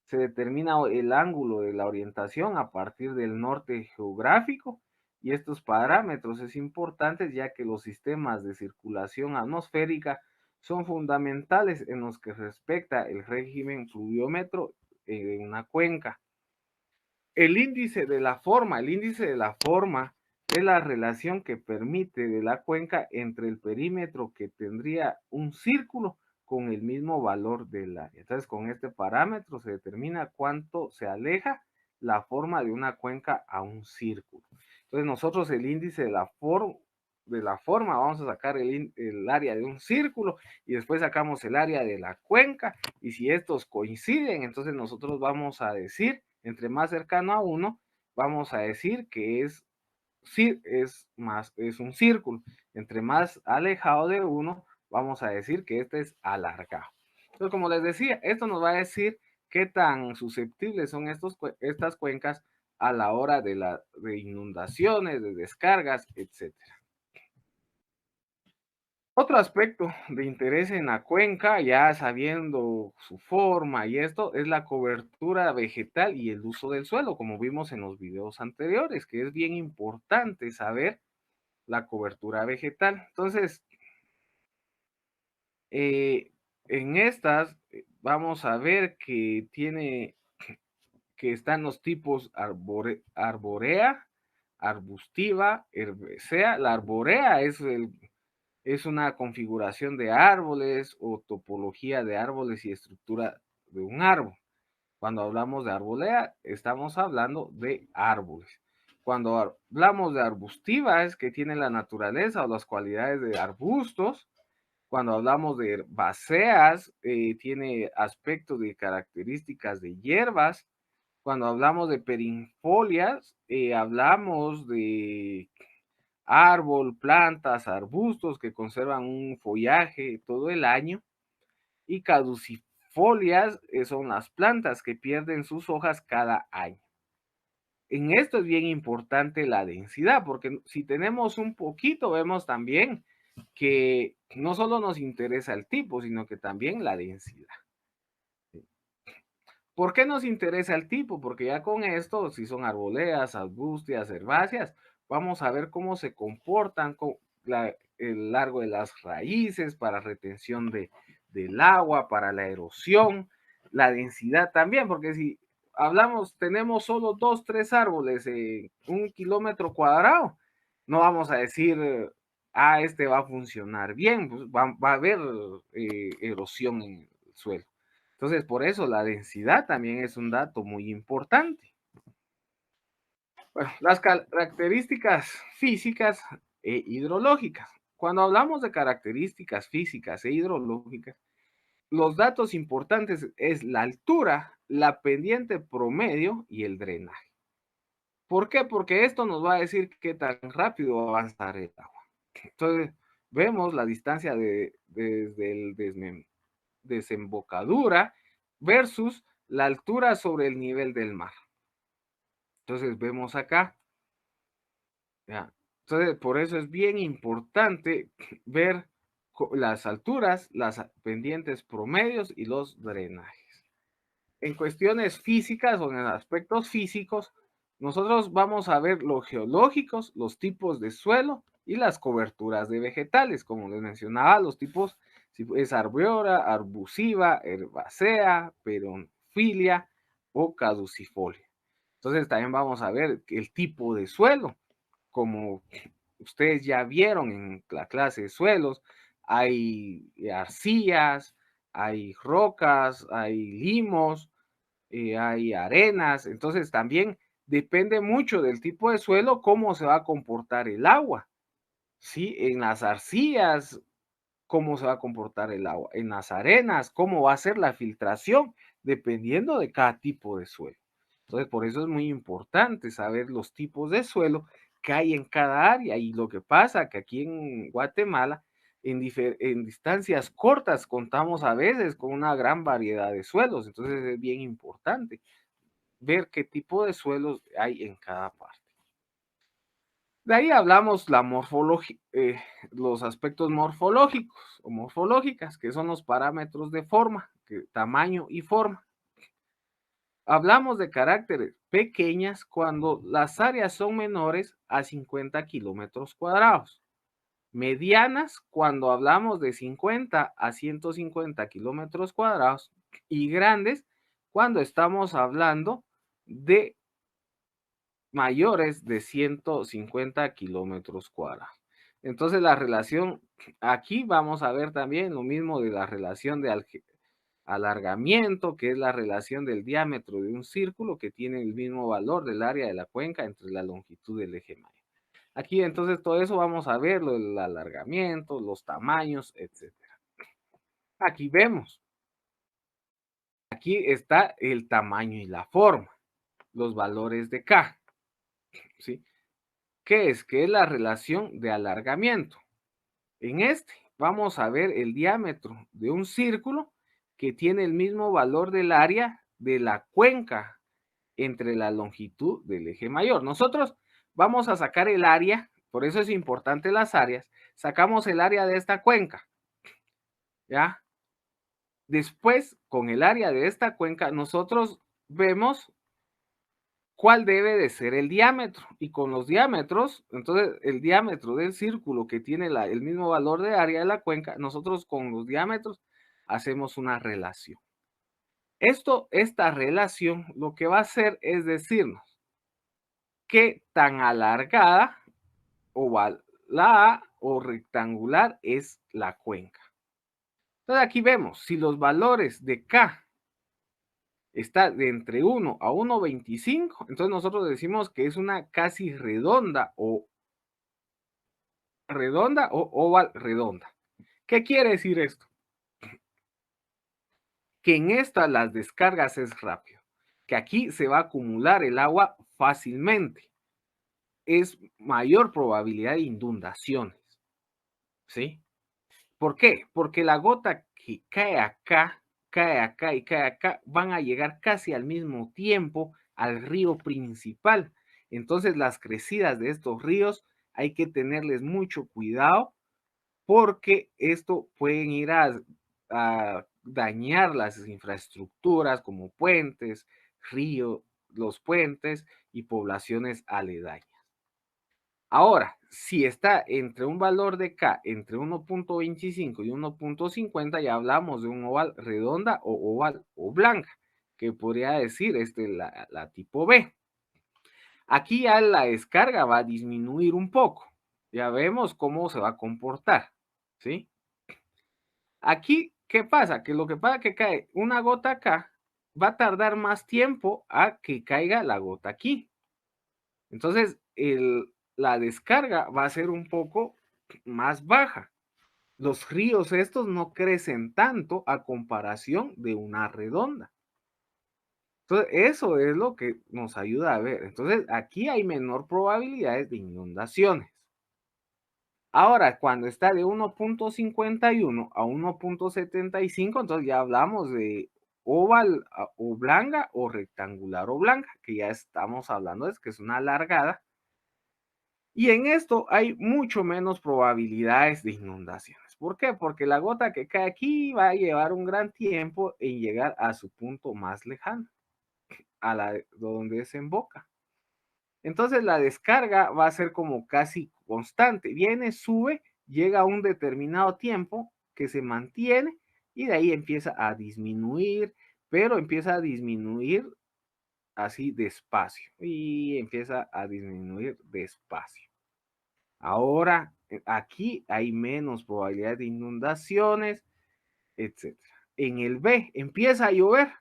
Se determina el ángulo de la orientación a partir del norte geográfico, y estos parámetros es importantes ya que los sistemas de circulación atmosférica son fundamentales en los que respecta el régimen pluviómetro en una cuenca. El índice de la forma es la relación que permite de la cuenca entre el perímetro que tendría un círculo con el mismo valor del área. Entonces, con este parámetro se determina cuánto se aleja la forma de una cuenca a un círculo. Entonces, nosotros el índice de la forma vamos a sacar el área de un círculo, y después sacamos el área de la cuenca, y si estos coinciden, entonces nosotros vamos a decir, entre más cercano a uno, vamos a decir que es un círculo. Entre más alejado de uno, vamos a decir que este es alargado. Entonces, como les decía, esto nos va a decir qué tan susceptibles son estas cuencas a la hora de inundaciones, de descargas, etcétera. Otro aspecto de interés en la cuenca, ya sabiendo su forma y esto, es la cobertura vegetal y el uso del suelo, como vimos en los videos anteriores, que es bien importante saber la cobertura vegetal. Entonces, en estas vamos a ver que están los tipos arborea, arbustiva, herbácea. La arborea es una configuración de árboles o topología de árboles y estructura de un árbol. Cuando hablamos de arbolea, estamos hablando de árboles. Cuando hablamos de arbustiva, es que tiene la naturaleza o las cualidades de arbustos. Cuando hablamos de herbáceas, tiene aspectos y características de hierbas. Cuando hablamos de perifolias, hablamos de árbol, plantas, arbustos que conservan un follaje todo el año. Y caducifolias son las plantas que pierden sus hojas cada año. En esto es bien importante la densidad, porque si tenemos un poquito, vemos también que no solo nos interesa el tipo, sino que también la densidad. ¿Por qué nos interesa el tipo? Porque ya con esto, si son arboledas, arbustias, herbáceas, vamos a ver cómo se comportan con el largo de las raíces para retención del agua, para la erosión, la densidad también, porque si hablamos, tenemos solo 2, 3 árboles en 1 kilómetro cuadrado, no vamos a decir, este va a funcionar bien, pues va a haber erosión en el suelo. Entonces, por eso la densidad también es un dato muy importante. Bueno, las características físicas e hidrológicas. Cuando hablamos de características físicas e hidrológicas, los datos importantes es la altura, la pendiente promedio y el drenaje. ¿Por qué? Porque esto nos va a decir qué tan rápido va a avanzar el agua. Entonces, vemos la distancia desde el desembocadura versus la altura sobre el nivel del mar. Entonces vemos acá, ¿ya? Entonces por eso es bien importante ver las alturas, las pendientes promedios y los drenajes. En cuestiones físicas o en aspectos físicos, nosotros vamos a ver los geológicos, los tipos de suelo y las coberturas de vegetales, como les mencionaba, los tipos, si es arbórea, arbusiva, herbácea, perennifolia o caducifolia. Entonces también vamos a ver el tipo de suelo, como ustedes ya vieron en la clase de suelos, hay arcillas, hay rocas, hay limos, hay arenas, entonces también depende mucho del tipo de suelo cómo se va a comportar el agua. ¿Sí? En las arcillas, cómo se va a comportar el agua. En las arenas, cómo va a ser la filtración, dependiendo de cada tipo de suelo. Entonces, por eso es muy importante saber los tipos de suelo que hay en cada área. Y lo que pasa que aquí en Guatemala, en distancias cortas, contamos a veces con una gran variedad de suelos. Entonces, es bien importante ver qué tipo de suelos hay en cada parte. De ahí hablamos la morfología, los aspectos morfológicos o morfológicas, que son los parámetros de forma, tamaño y forma. Hablamos de caracteres pequeñas cuando las áreas son menores a 50 kilómetros cuadrados. Medianas cuando hablamos de 50 a 150 kilómetros cuadrados. Y grandes cuando estamos hablando de mayores de 150 kilómetros cuadrados. Entonces la relación, aquí vamos a ver también lo mismo de la relación de alargamiento, que es la relación del diámetro de un círculo que tiene el mismo valor del área de la cuenca entre la longitud del eje mayor. Aquí entonces todo eso vamos a ver, lo del alargamiento, los tamaños, etc. Aquí vemos, aquí está el tamaño y la forma, los valores de K, ¿sí? ¿Qué es? ¿Qué es la relación de alargamiento? En este vamos a ver el diámetro de un círculo que tiene el mismo valor del área de la cuenca entre la longitud del eje mayor. Nosotros vamos a sacar el área, por eso es importante las áreas, sacamos el área de esta cuenca, ¿ya? Después, con el área de esta cuenca, nosotros vemos cuál debe de ser el diámetro. Y con los diámetros, entonces el diámetro del círculo que tiene el mismo valor de área de la cuenca, nosotros con los diámetros hacemos una relación. Esta relación lo que va a hacer es decirnos qué tan alargada, ovalada o rectangular es la cuenca. Entonces aquí vemos, si los valores de K está de entre 1 a 1,25, entonces nosotros decimos que es una casi redonda o oval redonda. ¿Qué quiere decir esto? Que en esta las descargas es rápido, que aquí se va a acumular el agua fácilmente. Es mayor probabilidad de inundaciones, ¿sí? ¿Por qué? Porque la gota que cae acá y cae acá, van a llegar casi al mismo tiempo al río principal. Entonces las crecidas de estos ríos hay que tenerles mucho cuidado porque esto pueden ir a dañar las infraestructuras como puentes, ríos, los puentes y poblaciones aledañas. Ahora, si está entre un valor de K entre 1.25 y 1.50, ya hablamos de un oval redonda o oval o blanca, que podría decir la tipo B. Aquí ya la descarga va a disminuir un poco. Ya vemos cómo se va a comportar, ¿sí? Aquí, ¿qué pasa? Que lo que pasa es que cae una gota acá, va a tardar más tiempo a que caiga la gota aquí. Entonces, la descarga va a ser un poco más baja. Los ríos estos no crecen tanto a comparación de una redonda. Entonces, eso es lo que nos ayuda a ver. Entonces, aquí hay menor probabilidades de inundaciones. Ahora, cuando está de 1.51 a 1.75, entonces ya hablamos de oval o blanca o rectangular o blanca, que ya estamos hablando de que es una alargada. Y en esto hay mucho menos probabilidades de inundaciones. ¿Por qué? Porque la gota que cae aquí va a llevar un gran tiempo en llegar a su punto más lejano, a la donde desemboca. Entonces la descarga va a ser como casi constante. Viene, sube, llega a un determinado tiempo que se mantiene y de ahí empieza a disminuir, pero empieza a disminuir así despacio y empieza a disminuir despacio. Ahora, aquí hay menos probabilidad de inundaciones, etc. En el B empieza a llover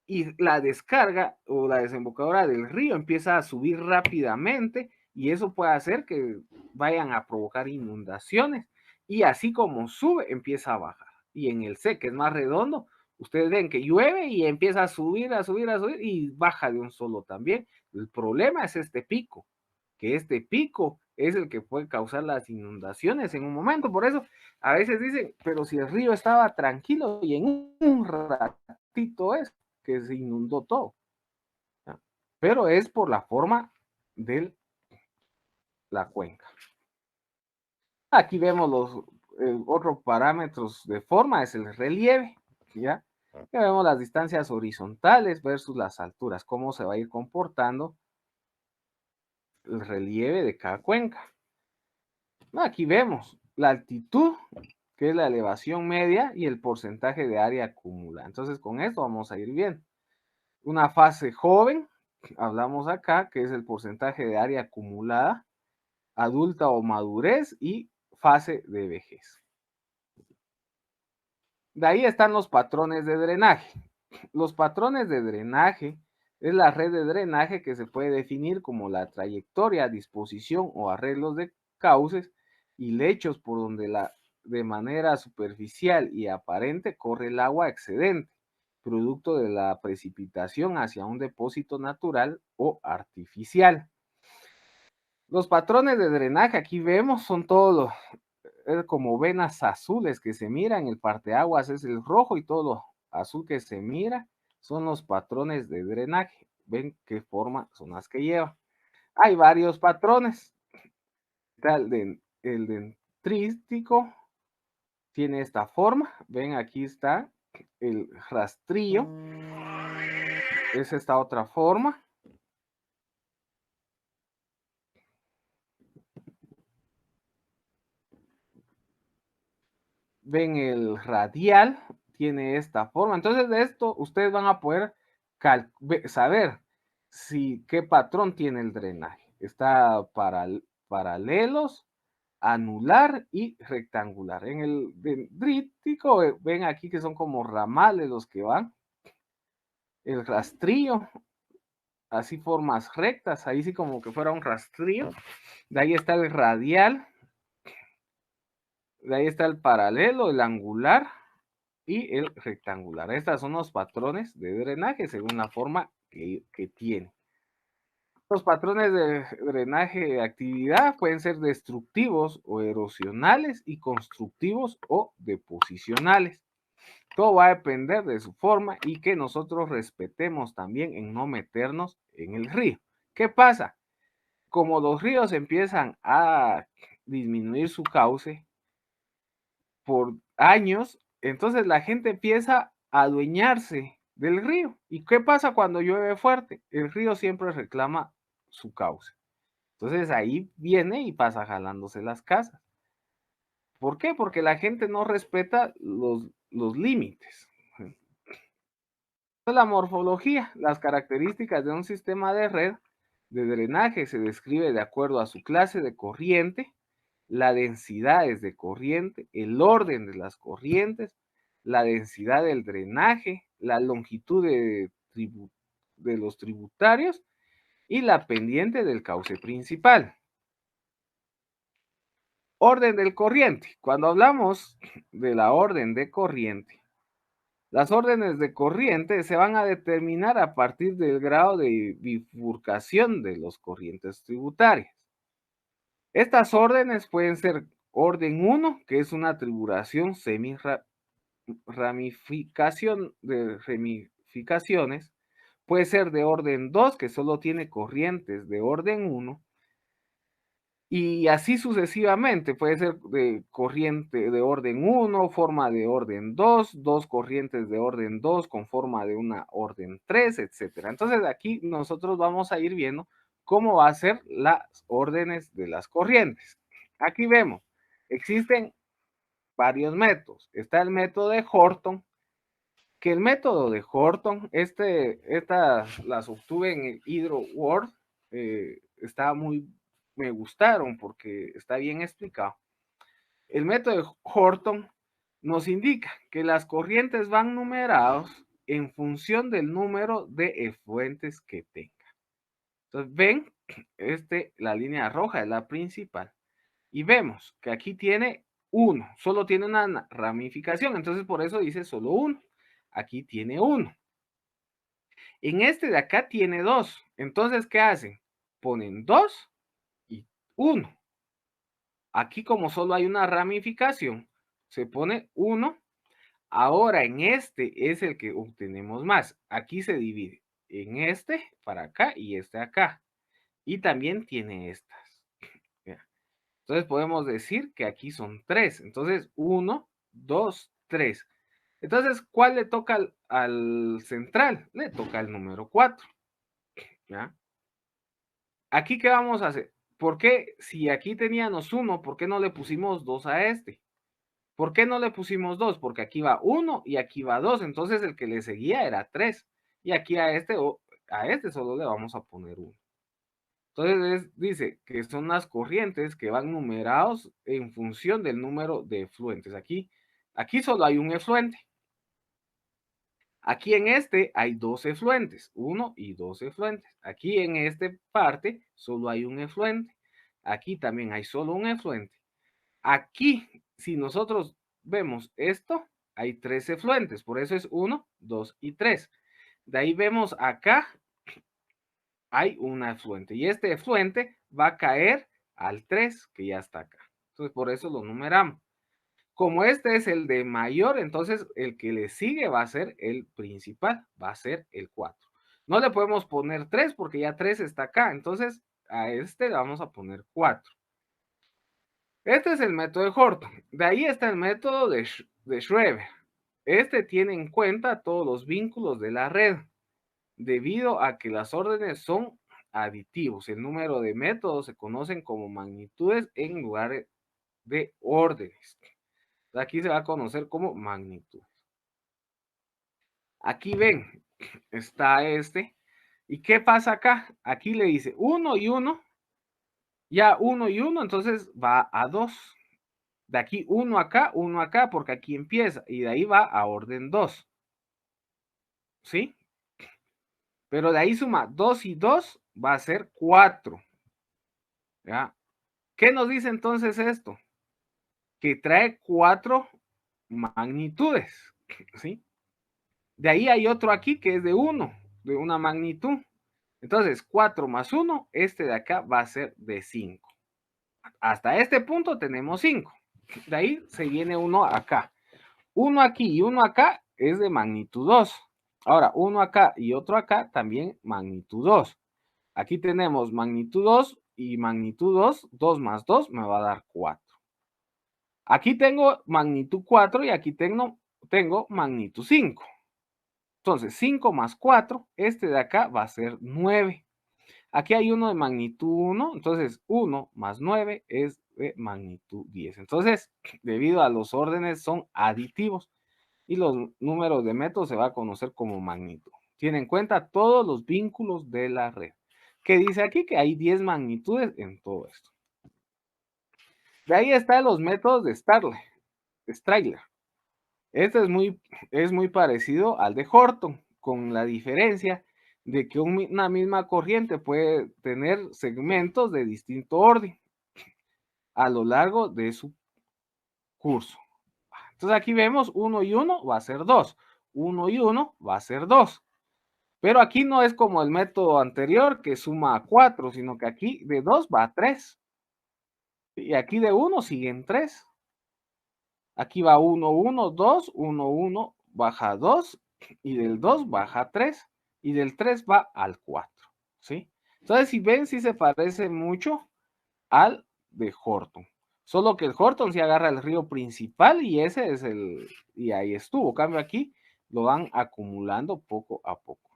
y la descarga o la desembocadura del río empieza a subir rápidamente y eso puede hacer que vayan a provocar inundaciones y así como sube empieza a bajar. Y en el C, que es más redondo, ustedes ven que llueve y empieza a subir, a subir, a subir y baja de un solo también. El problema es este pico, que este pico es el que puede causar las inundaciones en un momento. Por eso a veces dicen, pero si el río estaba tranquilo y en un ratito es que se inundó todo. Pero es por la forma de la cuenca. Aquí vemos los otros parámetros de forma, es el relieve, ¿ya? Ya vemos las distancias horizontales versus las alturas, cómo se va a ir comportando el relieve de cada cuenca. Aquí vemos la altitud, que es la elevación media, y el porcentaje de área acumulada. Entonces, con esto vamos a ir bien. Una fase joven, hablamos acá, que es el porcentaje de área acumulada, adulta o madurez y fase de vejez. De ahí están los patrones de drenaje. Los patrones de drenaje es la red de drenaje que se puede definir como la trayectoria, disposición o arreglos de cauces y lechos por donde de manera superficial y aparente corre el agua excedente, producto de la precipitación hacia un depósito natural o artificial. Los patrones de drenaje aquí vemos son todos como venas azules que se miran, el parteaguas es el rojo y todo lo azul que se mira son los patrones de drenaje. Ven qué forma son las que lleva. Hay varios patrones. Está el dendrítico, tiene esta forma. Ven, aquí está el rastrillo. Es esta otra forma. Ven el radial, tiene esta forma. Entonces de esto ustedes van a poder saber qué patrón tiene el drenaje. Está paralelos, anular y rectangular. En el dendrítico, ven aquí que son como ramales los que van. El rastrillo, así formas rectas, ahí sí como que fuera un rastrillo. De ahí está el radial. De ahí está el paralelo, el angular. y el rectangular. Estos son los patrones de drenaje según la forma que tiene. Los patrones de drenaje de actividad pueden ser destructivos o erosionales y constructivos o deposicionales. Todo va a depender de su forma y que nosotros respetemos también en no meternos en el río. ¿Qué pasa? Como los ríos empiezan a disminuir su cauce por años, entonces la gente empieza a adueñarse del río. ¿Y qué pasa cuando llueve fuerte? El río siempre reclama su cauce. Entonces ahí viene y pasa jalándose las casas. ¿Por qué? Porque la gente no respeta los límites. La morfología, las características de un sistema de red de drenaje se describe de acuerdo a su clase de corriente, la densidad de corriente, el orden de las corrientes, la densidad del drenaje, la longitud de los tributarios y la pendiente del cauce principal. Orden del corriente. Cuando hablamos de la orden de corriente, las órdenes de corriente se van a determinar a partir del grado de bifurcación de los corrientes tributarias. Estas órdenes pueden ser orden 1, que es una tributación ramificación de ramificaciones, puede ser de orden 2, que solo tiene corrientes de orden 1, y así sucesivamente, puede ser de corriente de orden 1, forma de orden 2, dos corrientes de orden 2 con forma de una orden 3, etc. Entonces aquí nosotros vamos a ir viendo cómo va a ser las órdenes de las corrientes. Aquí vemos, existen varios métodos. Está el método de Horton, que el método de Horton, estas las obtuve en el HydroWorld, está muy, me gustaron porque está bien explicado. El método de Horton nos indica que las corrientes van numerados en función del número de efluentes que tenga. Entonces ven, la línea roja es la principal. Y vemos que aquí tiene 1, solo tiene una ramificación, entonces por eso dice solo 1. Aquí tiene 1. En este de acá tiene 2. Entonces, ¿qué hacen? Ponen 2 y 1. Aquí como solo hay una ramificación, se pone 1. Ahora en este es el que obtenemos más. Aquí se divide en este para acá y este acá. Y también tiene estas. Entonces podemos decir que aquí son 3. Entonces 1, 2, 3. Entonces, ¿cuál le toca al central? Le toca el número 4. ¿Ya? Aquí, ¿qué vamos a hacer? ¿Por qué, si aquí teníamos 1, por qué no le pusimos 2 a este? ¿Por qué no le pusimos 2? Porque aquí va 1 y aquí va 2. Entonces, el que le seguía era 3. Y aquí a este solo le vamos a poner 1. Entonces, dice que son las corrientes que van numerados en función del número de efluentes. Aquí solo hay un efluente. Aquí en este hay 2 efluentes, 1 y 2 efluentes. Aquí en esta parte solo hay un efluente. Aquí también hay solo un efluente. Aquí, si nosotros vemos esto, hay 3 efluentes. Por eso es 1, 2 y 3. De ahí vemos acá, hay un efluente. Y este efluente va a caer al 3, que ya está acá. Entonces, por eso lo numeramos. Como este es el de mayor, entonces el que le sigue va a ser el principal, va a ser el 4. No le podemos poner 3 porque ya 3 está acá, entonces a este le vamos a poner 4. Este es el método de Horton. De ahí está el método de Schreber. Este tiene en cuenta todos los vínculos de la red, debido a que las órdenes son aditivos. El número de métodos se conocen como magnitudes en lugar de órdenes. Aquí se va a conocer como magnitud. Aquí ven, está este. ¿Y qué pasa acá? Aquí le dice 1 y 1. Ya 1 y 1, entonces va a 2. De aquí 1 acá, porque aquí empieza. Y de ahí va a orden 2. ¿Sí? Pero de ahí suma 2 y 2, va a ser 4. ¿Ya? ¿Qué nos dice entonces esto? Que trae 4 magnitudes. ¿sí? De ahí hay otro aquí que es de 1, de una magnitud. Entonces, 4 más 1, este de acá va a ser de 5. Hasta este punto tenemos 5. De ahí se viene uno acá. Uno aquí y uno acá es de magnitud 2. Ahora, uno acá y otro acá también magnitud 2. Aquí tenemos magnitud 2 y magnitud 2. 2 más 2 me va a dar 4. Aquí tengo magnitud 4 y aquí tengo magnitud 5. Entonces, 5 más 4, este de acá va a ser 9. Aquí hay uno de magnitud 1, entonces 1 más 9 es de magnitud 10. Entonces, debido a los órdenes son aditivos y los números de método se va a conocer como magnitud. Tiene en cuenta todos los vínculos de la red. Que dice aquí que hay 10 magnitudes en todo esto. De ahí están los métodos de Strahler. Este es muy parecido al de Horton, con la diferencia de que una misma corriente puede tener segmentos de distinto orden a lo largo de su curso. Entonces aquí vemos 1 y 1 va a ser 2, 1 y 1 va a ser 2. Pero aquí no es como el método anterior que suma a 4, sino que aquí de 2 va a 3. Y aquí de 1 siguen 3. Aquí va 1, 1, 2, 1, 1, baja 2, y del 2 baja 3, y del 3 va al 4, ¿sí? Entonces, si ven, sí se parece mucho al de Horton. Solo que el Horton sí agarra el río principal y ese es y ahí estuvo. En cambio aquí lo van acumulando poco a poco.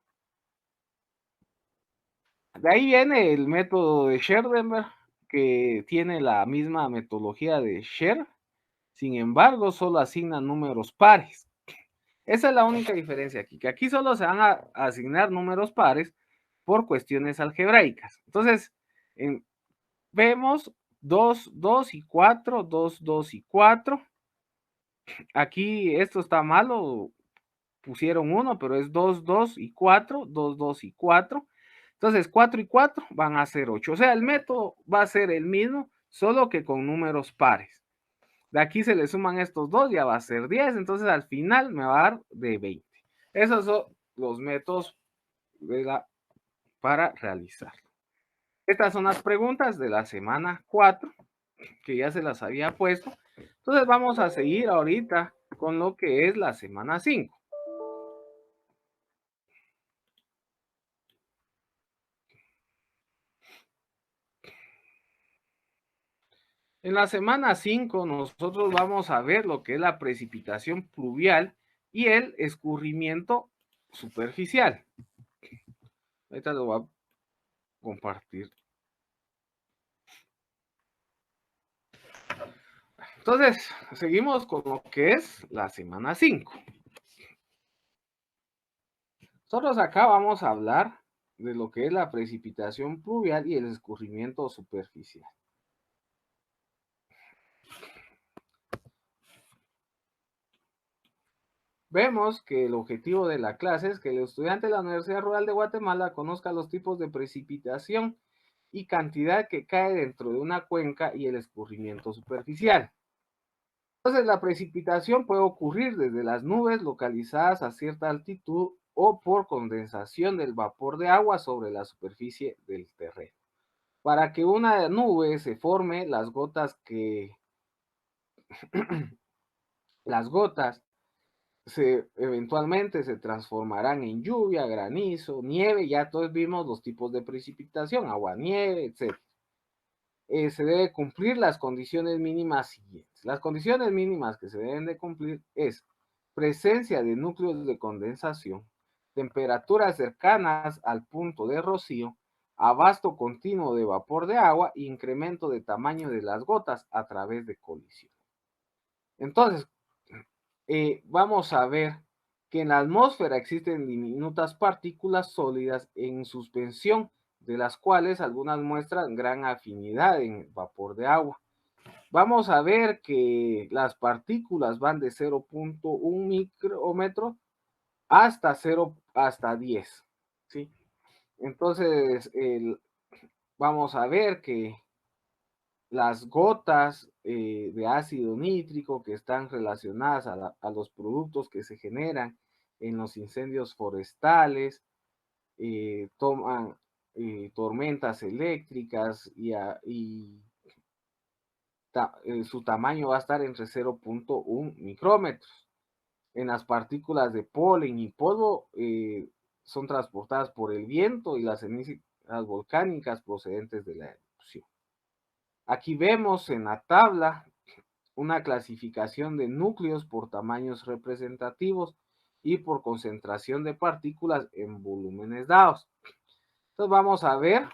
De ahí viene el método de Schrödinger, que tiene la misma metodología de Scher, sin embargo, solo asigna números pares. Esa es la única diferencia aquí, que aquí solo se van a asignar números pares por cuestiones algebraicas. Entonces, vemos 2, 2 y 4, 2, 2 y 4. Aquí esto está malo, pusieron 1, pero es 2, 2 y 4, 2, 2 y 4. Entonces, 4 y 4 van a ser 8. O sea, el método va a ser el mismo, solo que con números pares. De aquí se le suman estos dos, ya va a ser 10. Entonces, al final me va a dar de 20. Esos son los métodos para realizar. Estas son las preguntas de la semana 4, que ya se las había puesto. Entonces, vamos a seguir ahorita con lo que es la semana 5. En la semana 5 nosotros vamos a ver lo que es la precipitación pluvial y el escurrimiento superficial. Ahorita lo voy a compartir. Entonces, seguimos con lo que es la semana 5. Nosotros acá vamos a hablar de lo que es la precipitación pluvial y el escurrimiento superficial. Vemos que el objetivo de la clase es que el estudiante de la Universidad Rural de Guatemala conozca los tipos de precipitación y cantidad que cae dentro de una cuenca y el escurrimiento superficial. Entonces, la precipitación puede ocurrir desde las nubes localizadas a cierta altitud o por condensación del vapor de agua sobre la superficie del terreno. Para que una nube se forme, las gotas eventualmente se transformarán en lluvia, granizo, nieve. Ya todos vimos los tipos de precipitación, agua, nieve, etc. Se debe cumplir las condiciones mínimas siguientes. Las condiciones mínimas que se deben de cumplir es presencia de núcleos de condensación, temperaturas cercanas al punto de rocío, abasto continuo de vapor de agua e incremento de tamaño de las gotas a través de colisión. Entonces, vamos a ver que en la atmósfera existen diminutas partículas sólidas en suspensión, de las cuales algunas muestran gran afinidad en vapor de agua. Vamos a ver que las partículas van de 0.1 micrómetro hasta 10, ¿sí? Entonces, vamos a ver que las gotas de ácido nítrico que están relacionadas a los productos que se generan en los incendios forestales, toman tormentas eléctricas y su tamaño va a estar entre 0.1 micrómetros. En las partículas de polen y polvo son transportadas por el viento y las cenizas volcánicas procedentes de la erupción. Aquí vemos en la tabla una clasificación de núcleos por tamaños representativos y por concentración de partículas en volúmenes dados. Entonces vamos a ver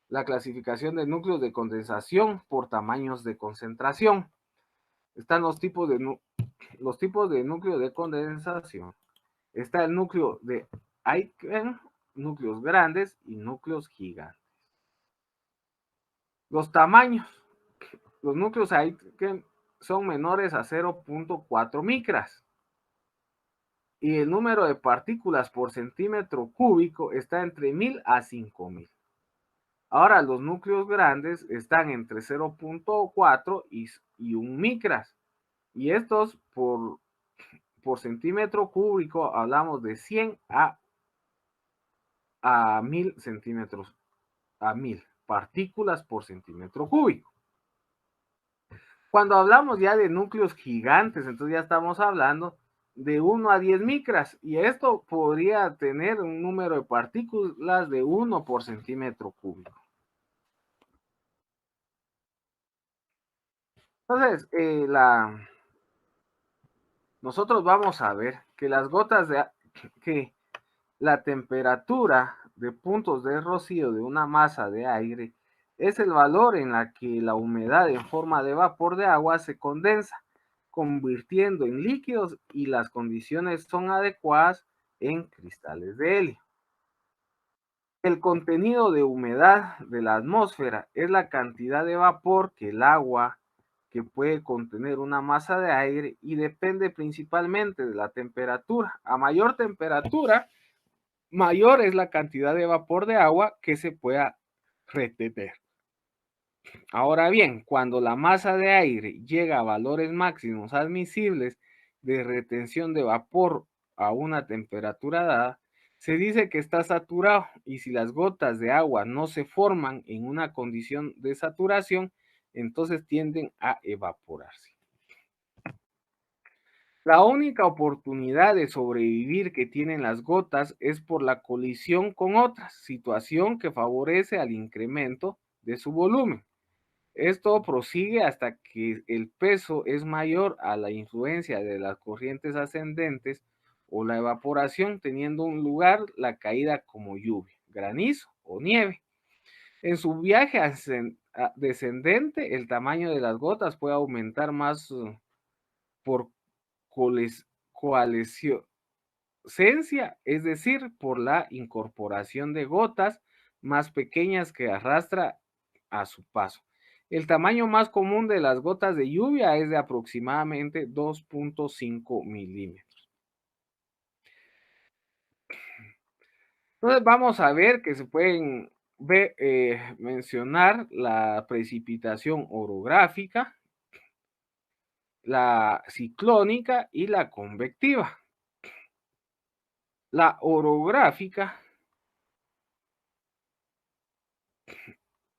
la clasificación de núcleos de condensación por tamaños de concentración. Están los tipos de núcleo de condensación. Está el núcleo de Aitken, núcleos grandes y núcleos gigantes. Los tamaños. Los núcleos Aitken son menores a 0.4 micras. Y el número de partículas por centímetro cúbico está entre 1000 a 5000. Ahora, los núcleos grandes están entre 0.4 y 1 micras. Y estos por centímetro cúbico hablamos de 100 a 1000 centímetros, a 1000 partículas por centímetro cúbico. Cuando hablamos ya de núcleos gigantes, entonces ya estamos hablando de 1 a 10 micras, y esto podría tener un número de partículas de 1 por centímetro cúbico. Entonces, nosotros vamos a ver que las gotas que la temperatura de puntos de rocío de una masa de aire es el valor en la que la humedad en forma de vapor de agua se condensa, convirtiendo en líquidos, y las condiciones son adecuadas en cristales de helio. El contenido de humedad de la atmósfera es la cantidad de vapor que el agua que puede contener una masa de aire, y depende principalmente de la temperatura. A mayor temperatura, mayor es la cantidad de vapor de agua que se pueda retener. Ahora bien, cuando la masa de aire llega a valores máximos admisibles de retención de vapor a una temperatura dada, se dice que está saturado, y si las gotas de agua no se forman en una condición de saturación, entonces tienden a evaporarse. La única oportunidad de sobrevivir que tienen las gotas es por la colisión con otras, situación que favorece al incremento de su volumen. Esto prosigue hasta que el peso es mayor a la influencia de las corrientes ascendentes o la evaporación, teniendo un lugar la caída como lluvia, granizo o nieve. En su viaje descendente, el tamaño de las gotas puede aumentar más por coalescencia, es decir, por la incorporación de gotas más pequeñas que arrastra a su paso. El tamaño más común de las gotas de lluvia es de aproximadamente 2.5 milímetros. Entonces vamos a ver que se pueden mencionar la precipitación orográfica, la ciclónica y la convectiva. La orográfica,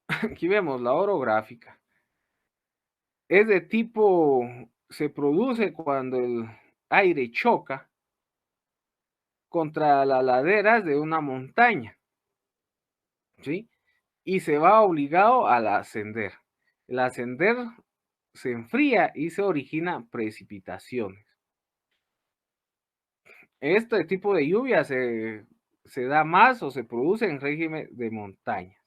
aquí vemos la orográfica, es de tipo, se produce cuando el aire choca contra las laderas de una montaña, ¿sí? Y se va obligado al ascender. El ascender se enfría y se originan precipitaciones. Este tipo de lluvia se da más o se produce en régimen de montaña.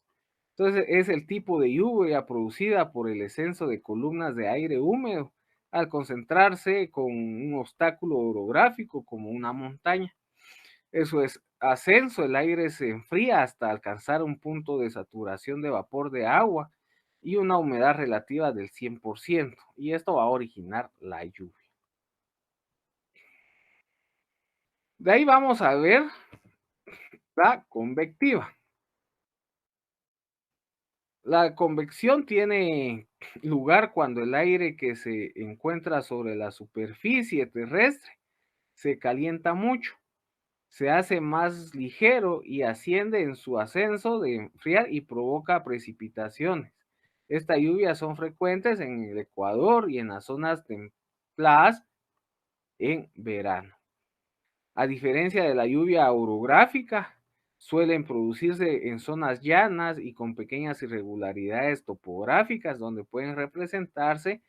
Entonces es el tipo de lluvia producida por el ascenso de columnas de aire húmedo al concentrarse con un obstáculo orográfico como una montaña. Eso es ascenso, el aire se enfría hasta alcanzar un punto de saturación de vapor de agua y una humedad relativa del 100%, y esto va a originar la lluvia. De ahí vamos a ver la convectiva. La convección tiene lugar cuando el aire que se encuentra sobre la superficie terrestre se calienta mucho, se hace más ligero y asciende en su ascenso de enfriar y provoca precipitaciones. Estas lluvias son frecuentes en el Ecuador y en las zonas templadas en verano. A diferencia de la lluvia orográfica, suelen producirse en zonas llanas y con pequeñas irregularidades topográficas donde pueden representarse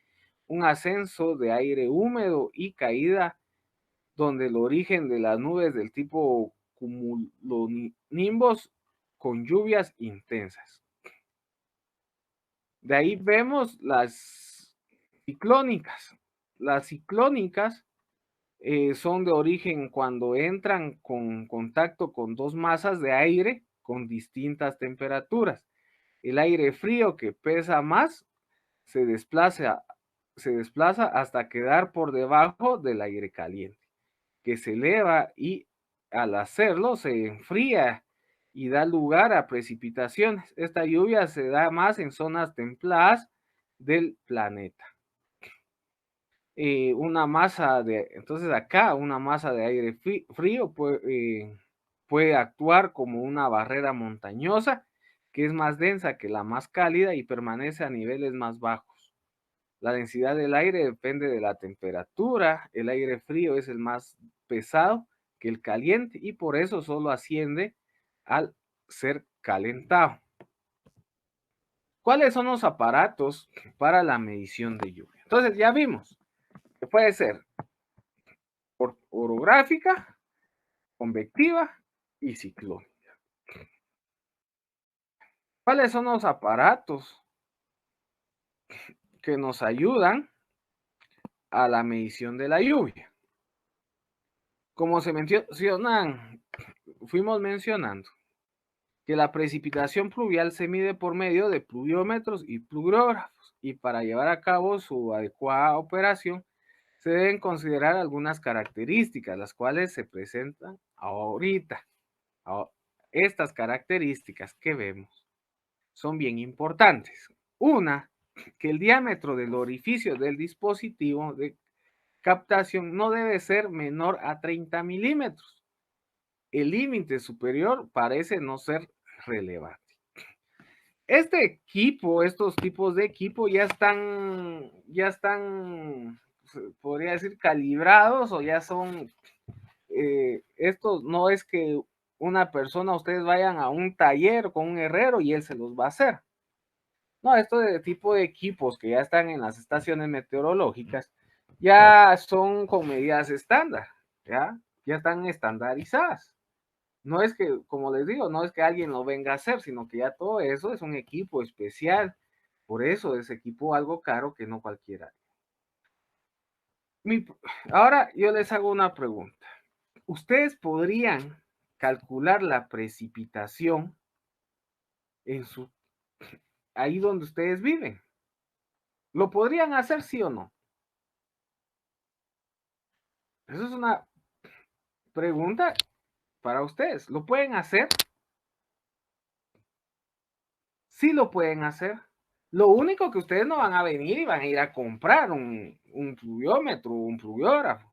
un ascenso de aire húmedo y caída donde el origen de las nubes del tipo cumulonimbos con lluvias intensas. De ahí vemos las ciclónicas. Las ciclónicas son de origen cuando entran con contacto con dos masas de aire con distintas temperaturas. El aire frío que pesa más se desplaza hasta quedar por debajo del aire caliente, que se eleva y al hacerlo se enfría y da lugar a precipitaciones. Esta lluvia se da más en zonas templadas del planeta. Entonces acá una masa de aire frío puede actuar como una barrera montañosa que es más densa que la más cálida y permanece a niveles más bajos. La densidad del aire depende de la temperatura. El aire frío es el más pesado que el caliente y por eso solo asciende al ser calentado. ¿Cuáles son los aparatos para la medición de lluvia? Entonces ya vimos que puede ser orográfica, convectiva y ciclónica. ¿Cuáles son los aparatos que nos ayudan a la medición de la lluvia? Como se mencionan, fuimos mencionando que la precipitación pluvial se mide por medio de pluviómetros y pluviógrafos, y para llevar a cabo su adecuada operación se deben considerar algunas características, las cuales se presentan ahorita. Estas características que vemos son bien importantes. Una, que el diámetro del orificio del dispositivo de captación no debe ser menor a 30 milímetros. El límite superior parece no ser relevante. Este equipo, estos tipos de equipo ya están, podría decir, calibrados o ya son, estos no es que una persona, ustedes vayan a un taller con un herrero y él se los va a hacer. No, esto de tipo de equipos que ya están en las estaciones meteorológicas ya son con medidas estándar, ya están estandarizadas. No es que, como les digo, no es que alguien lo venga a hacer, sino que ya todo eso es un equipo especial. Por eso es equipo algo caro que no cualquiera. Ahora yo les hago una pregunta. ¿Ustedes podrían calcular la precipitación ahí donde ustedes viven? ¿Lo podrían hacer, sí o no? Eso es una pregunta para ustedes. ¿Lo pueden hacer? Sí lo pueden hacer. Lo único que ustedes no van a venir y van a ir a comprar un pluviómetro, un pluviógrafo.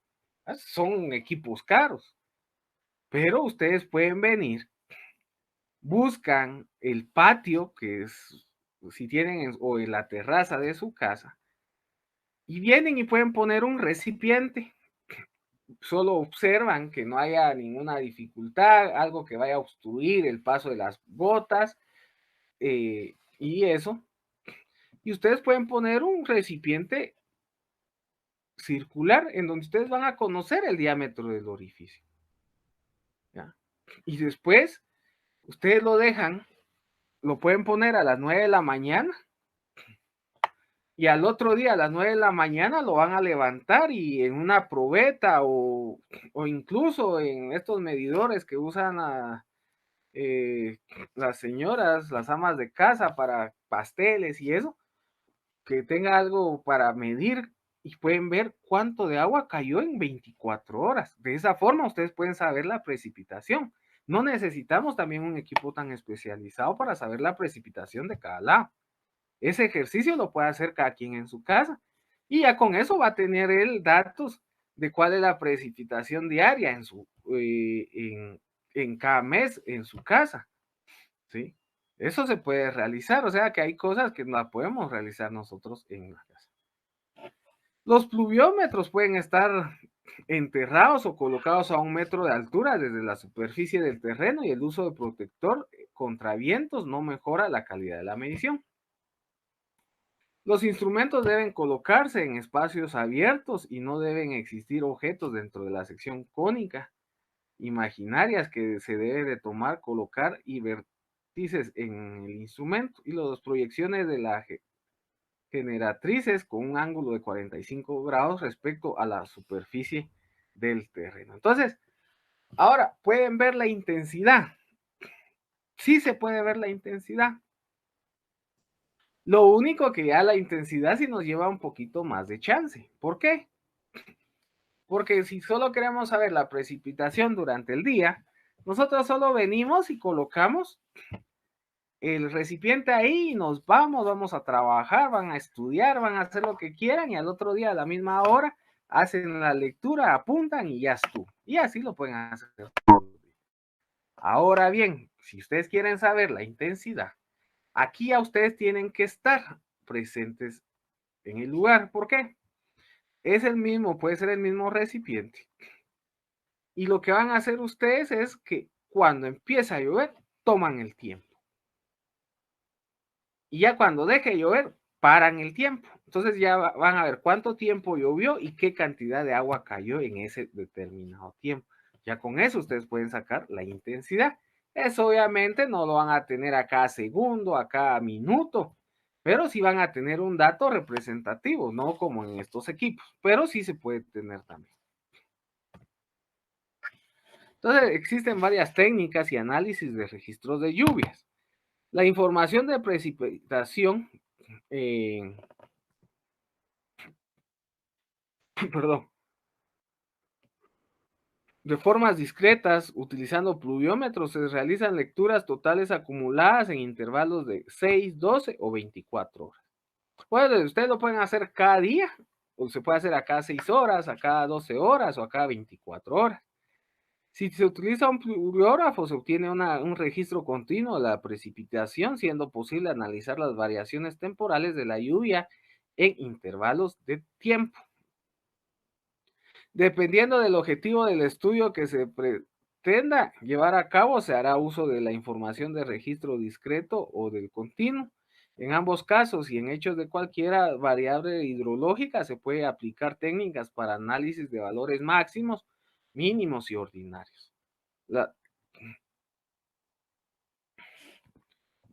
Son equipos caros. Pero ustedes pueden venir, buscan el patio, que es, si tienen, o en la terraza de su casa, y vienen y pueden poner un recipiente. Solo observan que no haya ninguna dificultad, algo que vaya a obstruir el paso de las gotas, y eso. Y ustedes pueden poner un recipiente circular en donde ustedes van a conocer el diámetro del orificio. ¿Ya? Y después, ustedes lo dejan, lo pueden poner a las 9 de la mañana y al otro día a las 9 de la mañana lo van a levantar y en una probeta o incluso en estos medidores que usan las señoras, las amas de casa para pasteles y eso, que tenga algo para medir y pueden ver cuánto de agua cayó en 24 horas. De esa forma ustedes pueden saber la precipitación. No necesitamos también un equipo tan especializado para saber la precipitación de cada lado. Ese ejercicio lo puede hacer cada quien en su casa y ya con eso va a tener él datos de cuál es la precipitación diaria en cada mes en su casa, ¿sí? Eso se puede realizar, o sea que hay cosas que no podemos realizar nosotros en la casa. Los pluviómetros pueden estar enterrados o colocados a 1 metro de altura desde la superficie del terreno y el uso de protector contra vientos no mejora la calidad de la medición. Los instrumentos deben colocarse en espacios abiertos y no deben existir objetos dentro de la sección cónica imaginarias que se debe de tomar, colocar y vértices en el instrumento y las proyecciones de las generatrices con un ángulo de 45 grados respecto a la superficie del terreno. Entonces, ahora pueden ver la intensidad. Sí se puede ver la intensidad. Lo único que ya la intensidad sí nos lleva un poquito más de chance. ¿Por qué? Porque si solo queremos saber la precipitación durante el día, nosotros solo venimos y colocamos el recipiente ahí y nos vamos a trabajar, van a estudiar, van a hacer lo que quieran y al otro día a la misma hora hacen la lectura, apuntan y ya estuvo. Y así lo pueden hacer. Ahora bien, si ustedes quieren saber la intensidad, aquí a ustedes tienen que estar presentes en el lugar. ¿Por qué? Es el mismo, puede ser el mismo recipiente. Y lo que van a hacer ustedes es que cuando empieza a llover, toman el tiempo. Y ya cuando deje de llover, paran el tiempo. Entonces ya van a ver cuánto tiempo llovió y qué cantidad de agua cayó en ese determinado tiempo. Ya con eso ustedes pueden sacar la intensidad. Eso obviamente no lo van a tener a cada segundo, a cada minuto, pero sí van a tener un dato representativo, no como en estos equipos, pero sí se puede tener también. Entonces existen varias técnicas y análisis de registros de lluvias. La información de precipitación perdón, de formas discretas, utilizando pluviómetros, se realizan lecturas totales acumuladas en intervalos de 6, 12 o 24 horas. Bueno, ustedes lo pueden hacer cada día, o se puede hacer a cada 6 horas, a cada 12 horas o a cada 24 horas. Si se utiliza un pluviógrafo, se obtiene un registro continuo de la precipitación, siendo posible analizar las variaciones temporales de la lluvia en intervalos de tiempo. Dependiendo del objetivo del estudio que se pretenda llevar a cabo, se hará uso de la información de registro discreto o del continuo. En ambos casos y en hechos de cualquiera variable hidrológica, se puede aplicar técnicas para análisis de valores máximos, mínimos y ordinarios.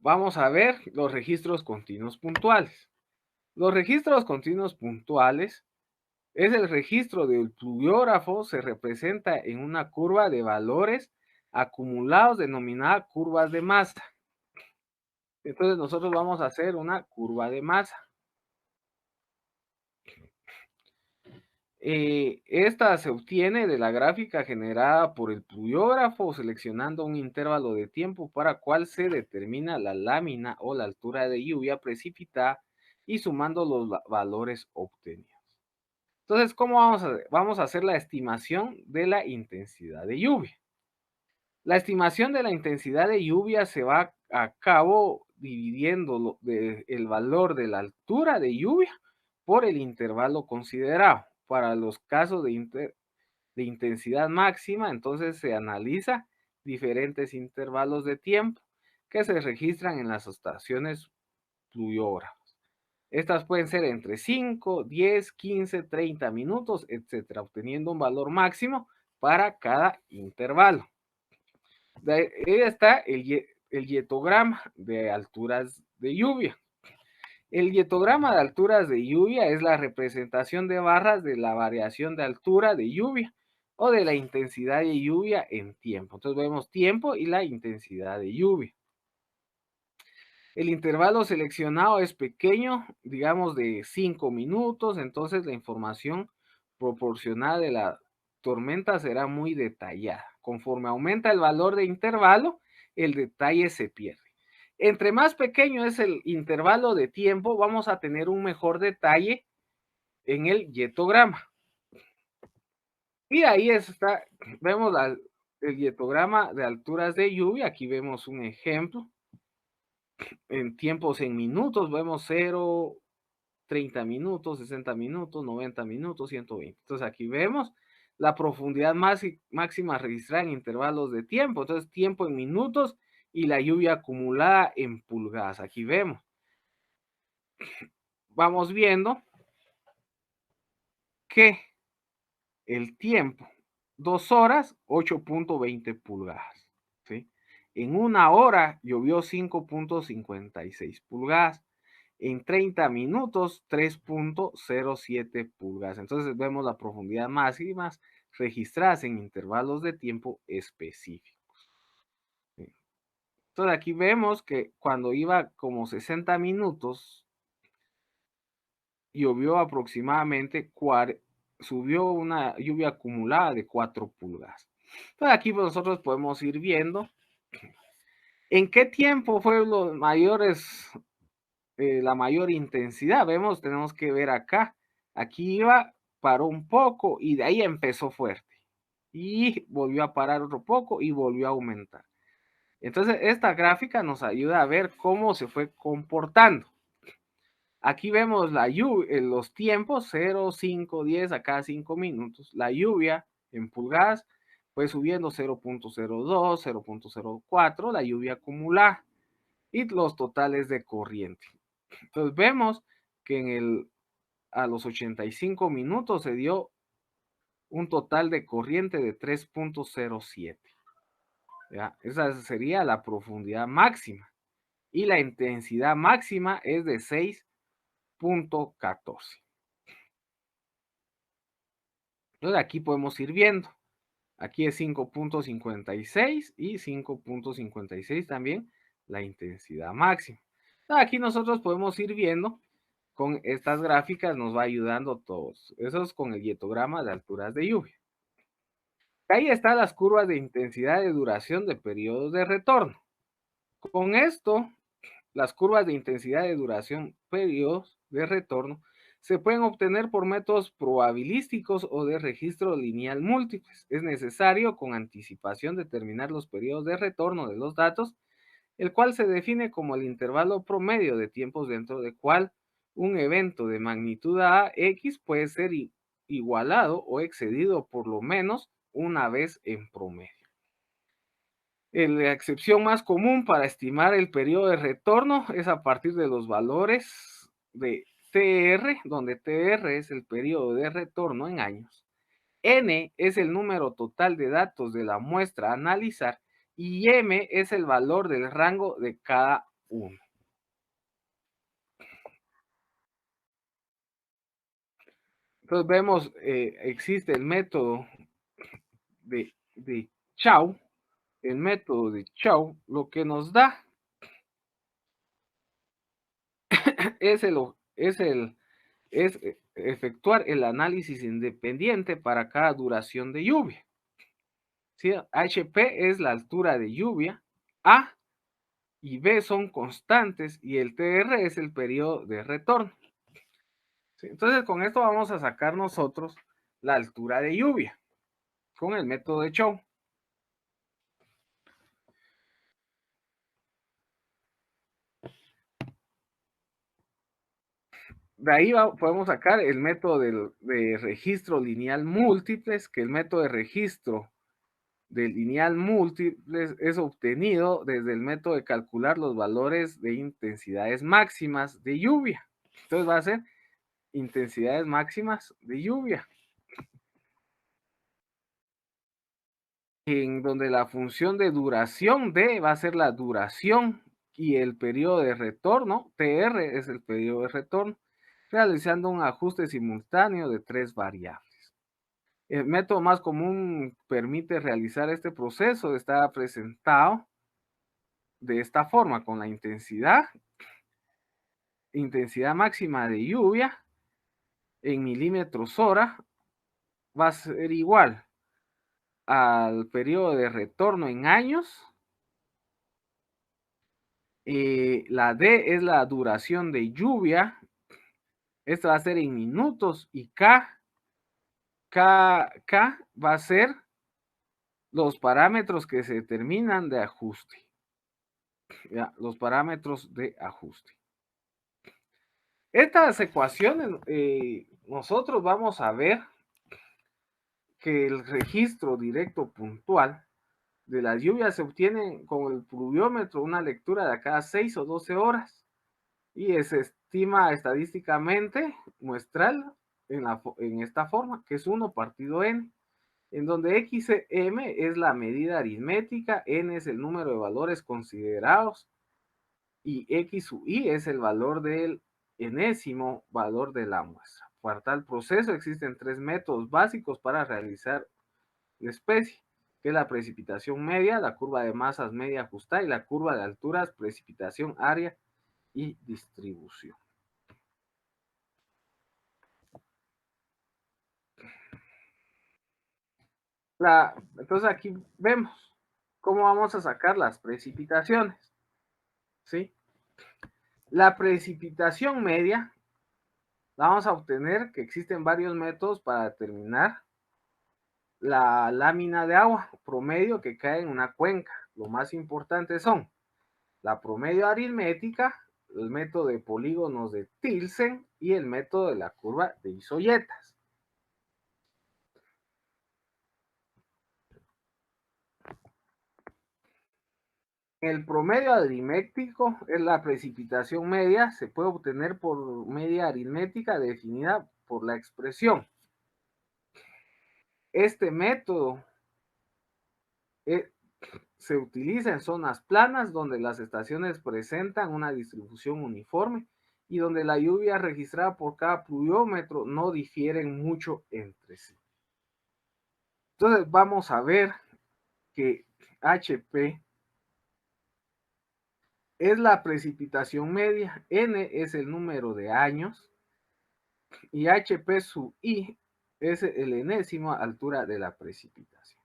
Vamos a ver los registros continuos puntuales. Los registros continuos puntuales es el registro del pluviógrafo, se representa en una curva de valores acumulados denominada curvas de masa. Entonces nosotros vamos a hacer una curva de masa. Esta se obtiene de la gráfica generada por el pluviógrafo seleccionando un intervalo de tiempo para cual se determina la lámina o la altura de lluvia precipitada y sumando los valores obtenidos. Entonces, ¿cómo vamos a hacer? Vamos a hacer la estimación de la intensidad de lluvia. La estimación de la intensidad de lluvia se va a cabo dividiendo el valor de la altura de lluvia por el intervalo considerado. Para los casos de intensidad máxima, entonces se analiza diferentes intervalos de tiempo que se registran en las estaciones pluviógrafas. Estas pueden ser entre 5, 10, 15, 30 minutos, etcétera, obteniendo un valor máximo para cada intervalo. Ahí está el hietograma de alturas de lluvia. El hietograma de alturas de lluvia es la representación de barras de la variación de altura de lluvia o de la intensidad de lluvia en tiempo. Entonces vemos tiempo y la intensidad de lluvia. El intervalo seleccionado es pequeño, digamos de 5 minutos, entonces la información proporcional de la tormenta será muy detallada. Conforme aumenta el valor de intervalo, el detalle se pierde. Entre más pequeño es el intervalo de tiempo, vamos a tener un mejor detalle en el hietograma. Y ahí está, vemos el hietograma de alturas de lluvia. Aquí vemos un ejemplo. En tiempos en minutos, vemos 0, 30 minutos, 60 minutos, 90 minutos, 120. Entonces aquí vemos la profundidad máxima registrada en intervalos de tiempo. Entonces tiempo en minutos y la lluvia acumulada en pulgadas. Aquí vemos. Vamos viendo que el tiempo, 2 horas, 8.20 pulgadas. ¿Sí? En 1 hora llovió 5.56 pulgadas. En 30 minutos, 3.07 pulgadas. Entonces vemos la profundidad máxima registradas en intervalos de tiempo específicos. ¿Sí? Entonces aquí vemos que cuando iba como 60 minutos, llovió aproximadamente subió una lluvia acumulada de 4 pulgadas. Entonces aquí nosotros podemos ir viendo en qué tiempo fue los mayores, la mayor intensidad. Vemos, tenemos que ver acá. Aquí iba, paró un poco y de ahí empezó fuerte. Y volvió a parar otro poco y volvió a aumentar. Entonces esta gráfica nos ayuda a ver cómo se fue comportando. Aquí vemos la lluvia, los tiempos, 0, 5, 10 a cada 5 minutos. La lluvia en pulgadas fue subiendo 0.02, 0.04, la lluvia acumulada y los totales de corriente. Entonces vemos que a los 85 minutos se dio un total de corriente de 3.07. Esa sería la profundidad máxima. Y la intensidad máxima es de 6.14. Entonces aquí podemos ir viendo. Aquí es 5.56 y 5.56 también la intensidad máxima. Entonces aquí nosotros podemos ir viendo con estas gráficas, nos va ayudando todos. Eso es con el hietograma de alturas de lluvia. Ahí están las curvas de intensidad de duración de periodos de retorno. Con esto, las curvas de intensidad de duración, periodos de retorno, se pueden obtener por métodos probabilísticos o de registro lineal múltiples. Es necesario con anticipación determinar los periodos de retorno de los datos, el cual se define como el intervalo promedio de tiempos dentro del cual un evento de magnitud X puede ser igualado o excedido por lo menos una vez en promedio. La excepción más común para estimar el periodo de retorno es a partir de los valores de TR, donde TR es el periodo de retorno en años, N es el número total de datos de la muestra a analizar y M es el valor del rango de cada uno. Entonces vemos, existe el método de Chow. El método de Chow lo que nos da es efectuar el análisis independiente para cada duración de lluvia. ¿Sí? HP es la altura de lluvia, A y B son constantes y el TR es el periodo de retorno. ¿Sí? Entonces con esto vamos a sacar nosotros la altura de lluvia con el método de Chow. De ahí podemos sacar el método de registro lineal múltiples, que el método de registro de lineal múltiples es obtenido desde el método de calcular los valores de intensidades máximas de lluvia. Entonces va a ser intensidades máximas de lluvia, en donde la función de duración D va a ser la duración y el periodo de retorno, TR es el periodo de retorno, realizando un ajuste simultáneo de 3 variables. El método más común permite realizar este proceso, está presentado de esta forma, con la intensidad máxima de lluvia en milímetros hora va a ser igual al periodo de retorno en años. La D es la duración de lluvia. Esto va a ser en minutos. Y K va a ser los parámetros que se determinan de ajuste. Ya, los parámetros de ajuste. Estas ecuaciones, nosotros vamos a ver que el registro directo puntual de las lluvias se obtiene con el pluviómetro, una lectura de cada 6 o 12 horas, y se estima estadísticamente muestral en esta forma, que es 1 partido n, en donde xm es la medida aritmética, n es el número de valores considerados, y x sub i es el valor del enésimo valor de la muestra. Para tal proceso existen 3 métodos básicos para realizar la especie, que es la precipitación media, la curva de masas media ajustada y la curva de alturas, precipitación, área y distribución. Entonces aquí vemos cómo vamos a sacar las precipitaciones, ¿sí? La precipitación media la vamos a obtener, que existen varios métodos para determinar la lámina de agua promedio que cae en una cuenca. Lo más importante son la promedio aritmética, el método de polígonos de Tilsen y el método de la curva de isoyetas. El promedio aritmético es la precipitación media, se puede obtener por media aritmética definida por la expresión. Este método se utiliza en zonas planas donde las estaciones presentan una distribución uniforme y donde la lluvia registrada por cada pluviómetro no difieren mucho entre sí. Entonces vamos a ver que HP es la precipitación media, N es el número de años y HP sub I es el enésima altura de la precipitación.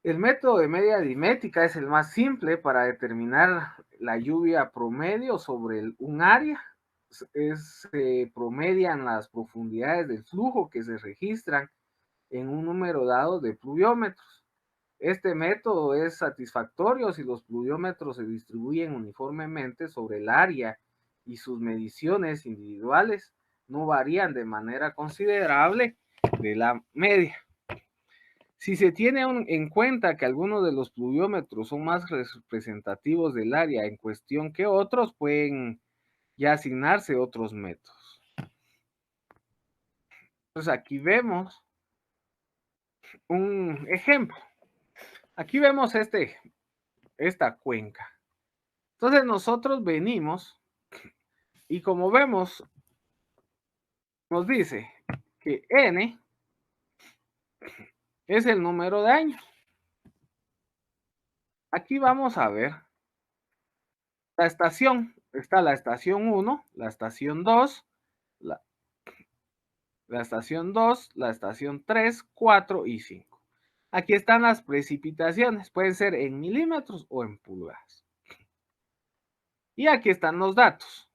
El método de media aritmética es el más simple para determinar la lluvia promedio sobre un área. Se promedian las profundidades del flujo que se registran en un número dado de pluviómetros. Este método es satisfactorio si los pluviómetros se distribuyen uniformemente sobre el área y sus mediciones individuales no varían de manera considerable de la media. Si se tiene en cuenta que algunos de los pluviómetros son más representativos del área en cuestión que otros, pueden ya asignarse otros métodos. Entonces aquí vemos un ejemplo. Aquí vemos esta cuenca. Entonces nosotros venimos y como vemos, nos dice que N es el número de años. Aquí vamos a ver la estación. Está la estación 1, la estación 2, la estación 2, la estación 3, 4 y 5. Aquí están las precipitaciones. Pueden ser en milímetros o en pulgadas. Y aquí están los datos.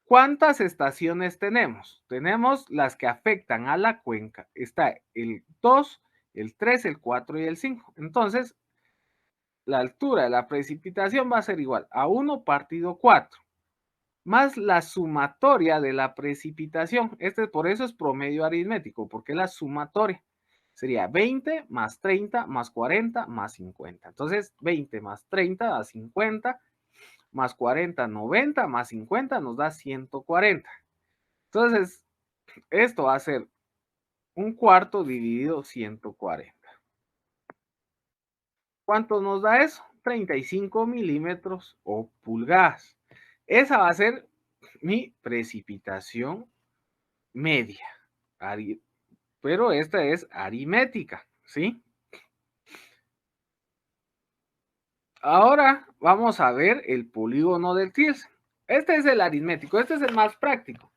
¿Cuántas estaciones tenemos? Tenemos las que afectan a la cuenca. Está el 2, el 3, el 4 y el 5. Entonces, la altura de la precipitación va a ser igual a 1 partido 4, más la sumatoria de la precipitación. Por eso es promedio aritmético, porque la sumatoria sería 20 más 30 más 40 más 50. Entonces, 20 más 30 da 50, más 40, 90, más 50 nos da 140. Entonces, esto va a ser un cuarto dividido 140. ¿Cuánto nos da eso? 35 milímetros o pulgadas. Esa va a ser mi precipitación media. Pero esta es aritmética, ¿sí? Ahora vamos a ver el polígono del Tilsen. Este es el aritmético, este es el más práctico.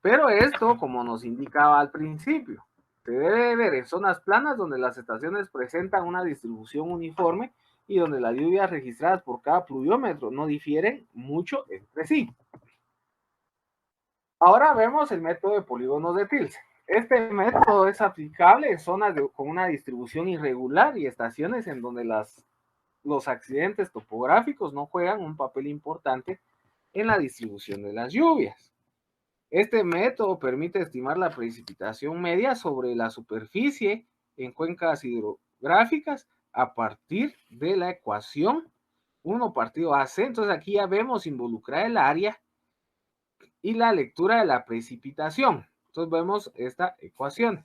Pero esto, como nos indicaba al principio, se debe ver en zonas planas donde las estaciones presentan una distribución uniforme y donde las lluvias registradas por cada pluviómetro no difieren mucho entre sí. Ahora vemos el método de polígonos de Tilsen. Este método es aplicable en zonas con una distribución irregular y estaciones en donde los accidentes topográficos no juegan un papel importante en la distribución de las lluvias. Este método permite estimar la precipitación media sobre la superficie en cuencas hidrográficas a partir de la ecuación 1 partido AC. Entonces aquí ya vemos involucrar el área y la lectura de la precipitación. Entonces vemos esta ecuación.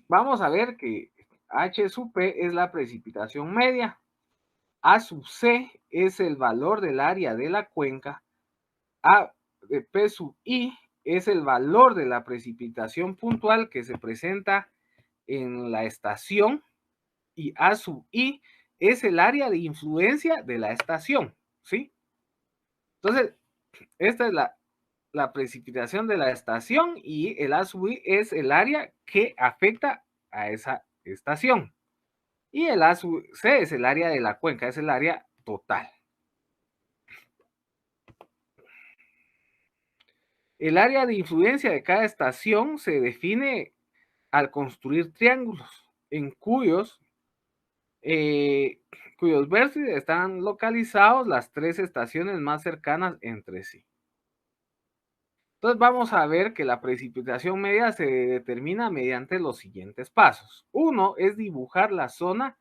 Vamos a ver que H sub P es la precipitación media, A sub C es el valor del área de la cuenca, A de P sub I es el valor de la precipitación puntual que se presenta en la estación y A sub I es el área de influencia de la estación, ¿sí? Entonces, esta es la precipitación de la estación y el A sub I es el área que afecta a esa estación. Y el A sub C es el área de la cuenca, es el área total. El área de influencia de cada estación se define al construir triángulos en cuyos vértices están localizados las tres estaciones más cercanas entre sí. Entonces vamos a ver que la precipitación media se determina mediante los siguientes pasos. Uno es dibujar la zona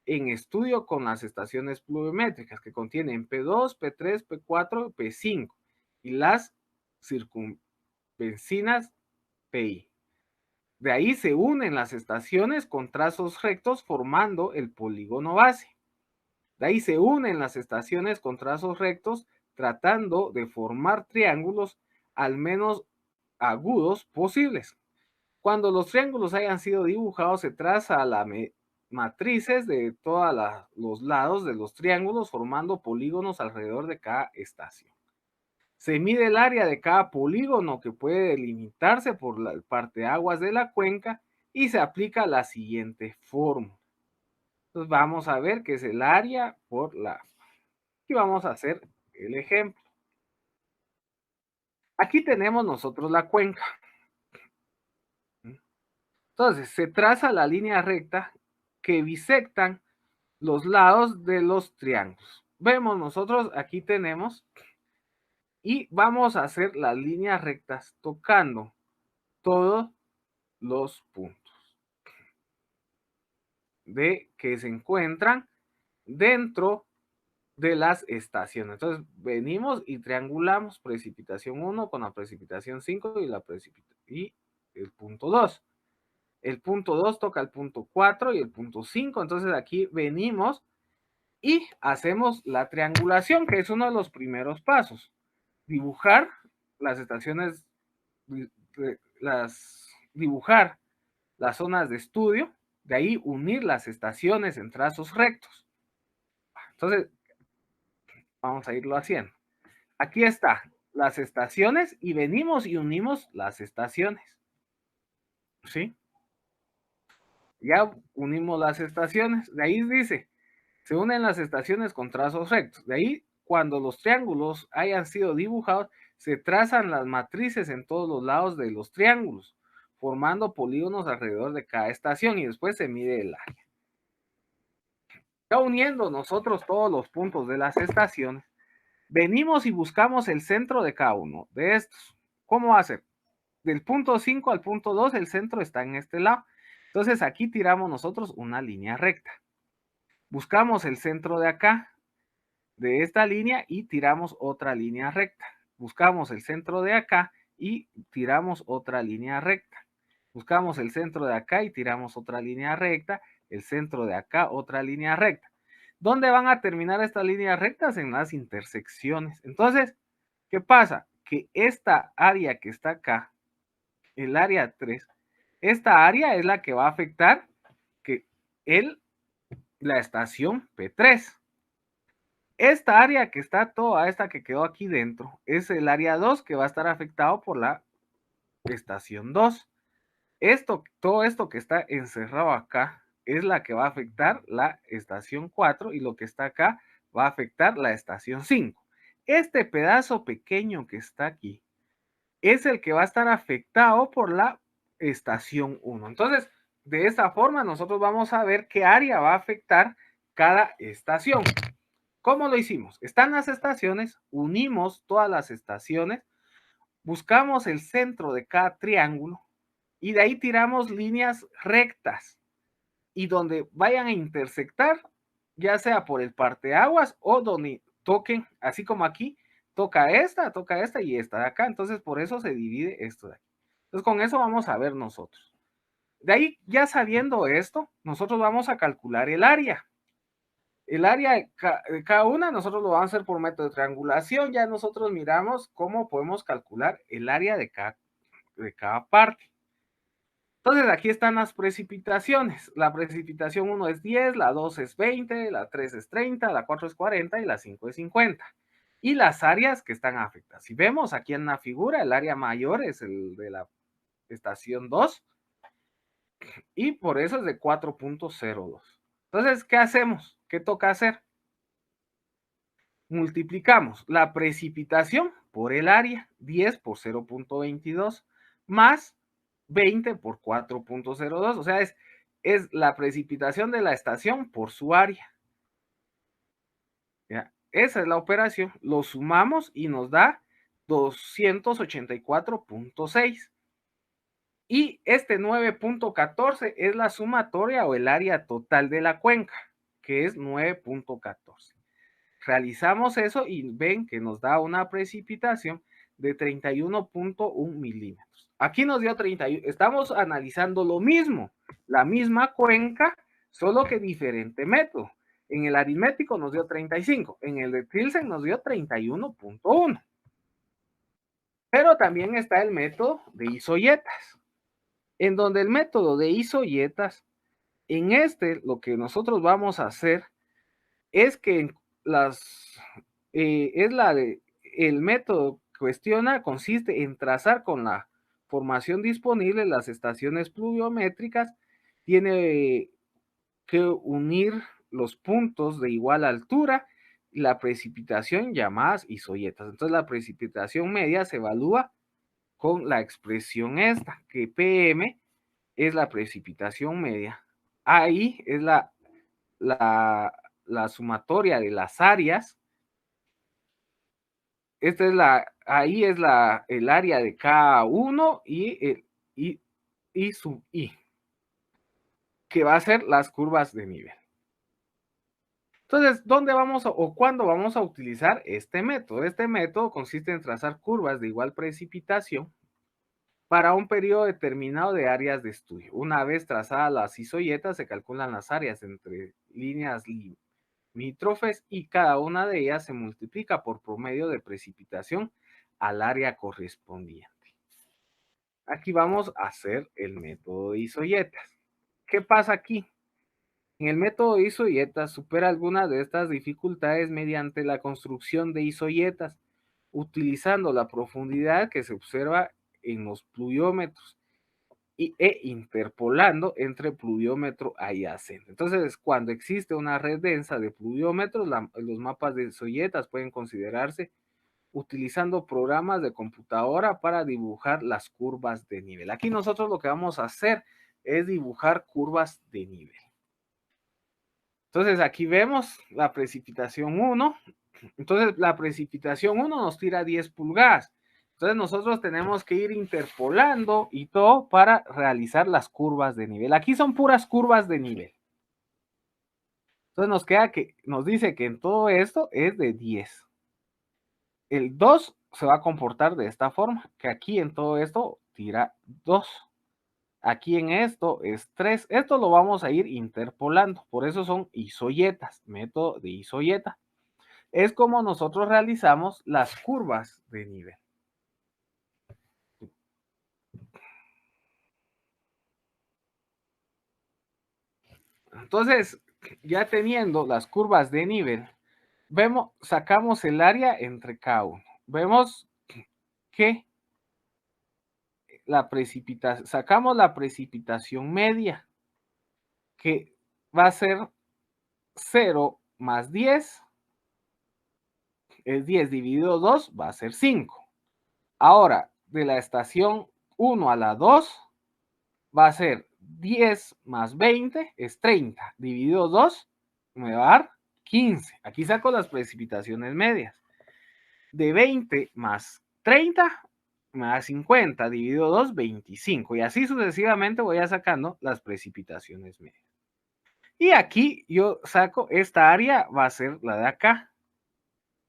en estudio con las estaciones pluviométricas que contienen P2, P3, P4, P5 y las circunvencinas PI. De ahí se unen las estaciones con trazos rectos formando el polígono base. De ahí se unen las estaciones con trazos rectos tratando de formar triángulos al menos agudos posibles. Cuando los triángulos hayan sido dibujados, se traza la matrices de todos los lados de los triángulos formando polígonos alrededor de cada estación. Se mide el área de cada polígono que puede delimitarse por la parteaguas de la cuenca y se aplica la siguiente fórmula. Entonces vamos a ver qué es el área por la. Y vamos a hacer el ejemplo. Aquí tenemos nosotros la cuenca. Entonces se traza la línea recta que bisectan los lados de los triángulos. Vemos nosotros aquí tenemos y vamos a hacer las líneas rectas tocando todos los puntos de que se encuentran dentro de las estaciones. Entonces venimos y triangulamos precipitación 1 con la precipitación 5 y el punto 2. El punto 2 toca el punto 4 y el punto 5. Entonces aquí venimos y hacemos la triangulación, que es uno de los primeros pasos. Dibujar las estaciones, dibujar las zonas de estudio, de ahí unir las estaciones en trazos rectos. Entonces, vamos a irlo haciendo. Aquí está las estaciones y venimos y unimos las estaciones. ¿Sí? Ya unimos las estaciones. De ahí dice, se unen las estaciones con trazos rectos. De ahí, cuando los triángulos hayan sido dibujados, se trazan las matrices en todos los lados de los triángulos, formando polígonos alrededor de cada estación y después se mide el área. Ya uniendo nosotros todos los puntos de las estaciones, venimos y buscamos el centro de cada uno de estos. ¿Cómo hacer? Del punto 5 al punto 2, el centro está en este lado. Entonces aquí tiramos nosotros una línea recta. Buscamos el centro de acá, de esta línea, y tiramos otra línea recta. Buscamos el centro de acá y tiramos otra línea recta. Buscamos el centro de acá y tiramos otra línea recta. El centro de acá, otra línea recta. ¿Dónde van a terminar estas líneas rectas? En las intersecciones. Entonces, ¿qué pasa? Que esta área que está acá, el área 3, esta área es la que va a afectar que la estación P3. Esta área que está toda esta que quedó aquí dentro es el área 2 que va a estar afectado por la estación 2. Todo esto que está encerrado acá es la que va a afectar la estación 4 y lo que está acá va a afectar la estación 5. Este pedazo pequeño que está aquí es el que va a estar afectado por la estación 1. Entonces, de esta forma nosotros vamos a ver qué área va a afectar cada estación. ¿Cómo lo hicimos? Están las estaciones, unimos todas las estaciones, buscamos el centro de cada triángulo y de ahí tiramos líneas rectas y donde vayan a intersectar, ya sea por el parteaguas o donde toquen, así como aquí, toca esta y esta de acá. Entonces, por eso se divide esto de aquí. Entonces, con eso vamos a ver nosotros. De ahí, ya sabiendo esto, nosotros vamos a calcular el área. El área de cada una, nosotros lo vamos a hacer por método de triangulación. Ya nosotros miramos cómo podemos calcular el área de cada parte. Entonces, aquí están las precipitaciones. La precipitación 1 es 10, la 2 es 20, la 3 es 30, la 4 es 40 y la 5 es 50. Y las áreas que están afectadas. Si vemos aquí en la figura, el área mayor es el de la estación 2 y por eso es de 4.02. Entonces, ¿qué hacemos? ¿Qué toca hacer? Multiplicamos la precipitación por el área, 10 por 0.22, más 20 por 4.02, o sea, es la precipitación de la estación por su área. ¿Ya? Esa es la operación, lo sumamos y nos da 284.6. Y este 9.14 es la sumatoria o el área total de la cuenca, que es 9.14. Realizamos eso y ven que nos da una precipitación de 31.1 milímetros. Aquí nos dio 31, estamos analizando lo mismo, la misma cuenca, solo que diferente método. En el aritmético nos dio 35, en el de Tilsen nos dio 31.1. Pero también está el método de isoyetas, en donde el método de isoyetas, en este lo que nosotros vamos a hacer es que el método cuestiona consiste en trazar con la formación disponible las estaciones pluviométricas, tiene que unir los puntos de igual altura y la precipitación llamadas isoyetas. Entonces la precipitación media se evalúa con la expresión esta, que PM es la precipitación media. Ahí es la sumatoria de las áreas. Esta es ahí es el área de K1 y sub I, que va a ser las curvas de nivel. Entonces, ¿dónde vamos o cuándo vamos a utilizar este método? Este método consiste en trazar curvas de igual precipitación para un periodo determinado de áreas de estudio. Una vez trazadas las isoyetas, se calculan las áreas entre líneas limítrofes y cada una de ellas se multiplica por promedio de precipitación al área correspondiente. Aquí vamos a hacer el método de isoyetas. ¿Qué pasa aquí? En el método de isoyetas supera algunas de estas dificultades mediante la construcción de isoyetas, utilizando la profundidad que se observa en los pluviómetros e interpolando entre pluviómetro adyacente. Entonces, cuando existe una red densa de pluviómetros, los mapas de isoyetas pueden considerarse utilizando programas de computadora para dibujar las curvas de nivel. Aquí nosotros lo que vamos a hacer es dibujar curvas de nivel. Entonces, aquí vemos la precipitación 1. Entonces, la precipitación 1 nos tira 10 pulgadas. Entonces, nosotros tenemos que ir interpolando y todo para realizar las curvas de nivel. Aquí son puras curvas de nivel. Entonces, nos queda que nos dice que en todo esto es de 10. El 2 se va a comportar de esta forma, que aquí en todo esto tira 2. Aquí en esto es 3. Esto lo vamos a ir interpolando. Por eso son isoyetas, método de isoyeta. Es como nosotros realizamos las curvas de nivel. Entonces, ya teniendo las curvas de nivel, sacamos el área entre cada uno. Vemos que sacamos la precipitación media, que va a ser 0 más 10, es 10 dividido 2, va a ser 5. Ahora, de la estación 1 a la 2, va a ser 10 más 20, es 30, dividido 2, me va a dar 15. Aquí saco las precipitaciones medias. De 20 más 30, me da 50, dividido 2, 25. Y así sucesivamente voy a sacando las precipitaciones medias. Y aquí yo saco esta área, va a ser la de acá,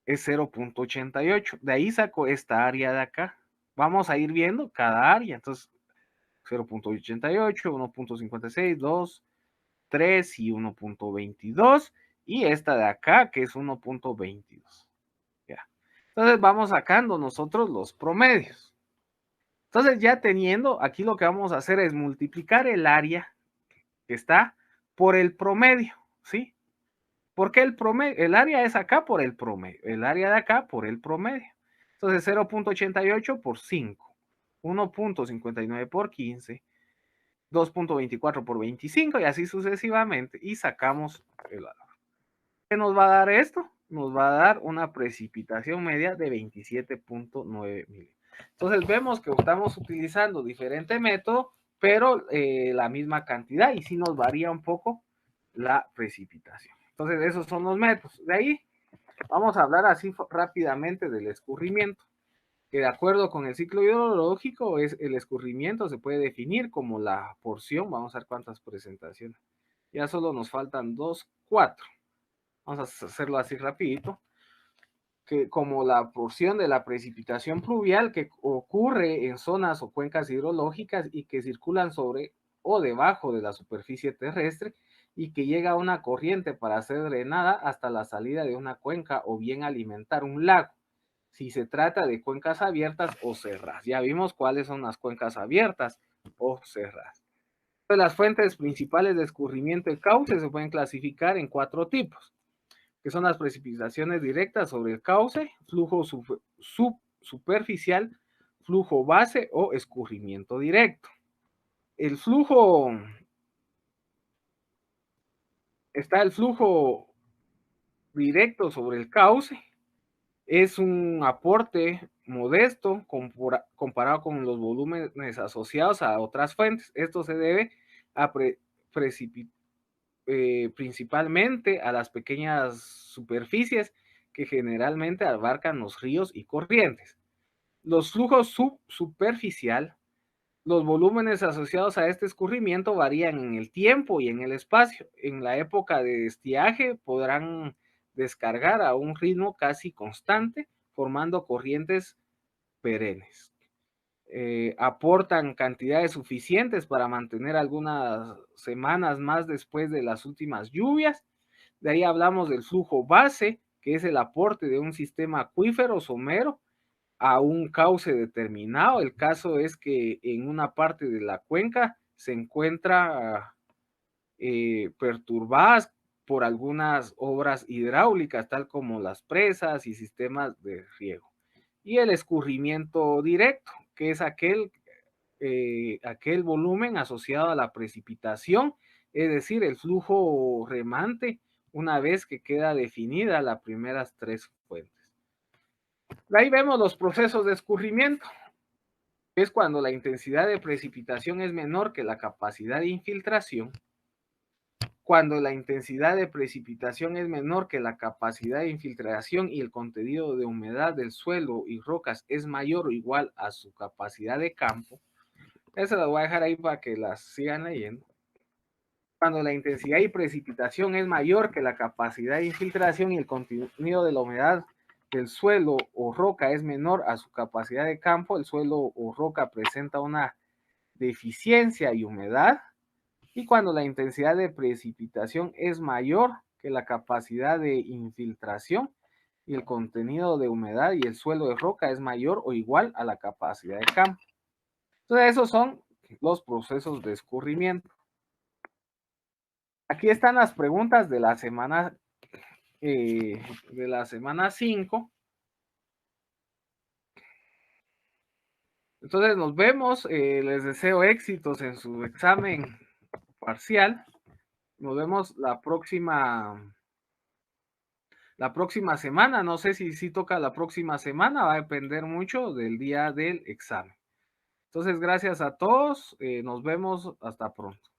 es 0.88. De ahí saco esta área de acá. Vamos a ir viendo cada área. Entonces, 0.88, 1.56, 2, 3 y 1.22. Y esta de acá, que es 1.22. Ya. Entonces, vamos sacando nosotros los promedios. Entonces, ya teniendo, aquí lo que vamos a hacer es multiplicar el área que está por el promedio, ¿sí? Porque el área es acá por el promedio, el área de acá por el promedio. Entonces 0.88 por 5, 1.59 por 15, 2.24 por 25 y así sucesivamente. Y sacamos el valor. ¿Qué nos va a dar esto? Nos va a dar una precipitación media de 27.9 milímetros. Entonces vemos que estamos utilizando diferente método, pero la misma cantidad y sí nos varía un poco la precipitación. Entonces esos son los métodos. De ahí vamos a hablar así rápidamente del escurrimiento, que de acuerdo con el ciclo hidrológico, el escurrimiento se puede definir como la porción, vamos a ver cuántas presentaciones, ya solo nos faltan 2, 4, vamos a hacerlo así rapidito, que como la porción de la precipitación pluvial que ocurre en zonas o cuencas hidrológicas y que circulan sobre o debajo de la superficie terrestre y que llega a una corriente para ser drenada hasta la salida de una cuenca o bien alimentar un lago, si se trata de cuencas abiertas o cerradas. Ya vimos cuáles son las cuencas abiertas o cerradas. Las fuentes principales de escurrimiento y cauce se pueden clasificar en 4 tipos, que son las precipitaciones directas sobre el cauce, flujo superficial, flujo base o escurrimiento directo. El flujo, está el flujo directo sobre el cauce, es un aporte modesto comparado con los volúmenes asociados a otras fuentes. Esto se debe a principalmente a las pequeñas superficies que generalmente abarcan los ríos y corrientes. Los flujos superficial, los volúmenes asociados a este escurrimiento varían en el tiempo y en el espacio. En la época de estiaje podrán descargar a un ritmo casi constante, formando corrientes perennes. Aportan cantidades suficientes para mantener algunas semanas más después de las últimas lluvias. De ahí hablamos del flujo base, que es el aporte de un sistema acuífero somero a un cauce determinado. El caso es que en una parte de la cuenca se encuentra perturbadas por algunas obras hidráulicas, tal como las presas y sistemas de riego. Y el escurrimiento directo, que es aquel volumen asociado a la precipitación, es decir, el flujo remante, una vez que queda definida las primeras 3 fuentes. Ahí vemos los procesos de escurrimiento. Es cuando la intensidad de precipitación es menor que la capacidad de infiltración. Cuando la intensidad de precipitación es menor que la capacidad de infiltración y el contenido de humedad del suelo y rocas es mayor o igual a su capacidad de campo. Eso lo voy a dejar ahí para que las sigan leyendo. Cuando la intensidad y precipitación es mayor que la capacidad de infiltración y el contenido de la humedad del suelo o roca es menor a su capacidad de campo, el suelo o roca presenta una deficiencia y humedad. Y cuando la intensidad de precipitación es mayor que la capacidad de infiltración y el contenido de humedad y el suelo de roca es mayor o igual a la capacidad de campo. Entonces, esos son los procesos de escurrimiento. Aquí están las preguntas de la semana 5. Entonces nos vemos, les deseo éxitos en su examen parcial. Nos vemos la próxima semana. No sé si toca la próxima semana, va a depender mucho del día del examen. Entonces, gracias a todos, nos vemos, hasta pronto.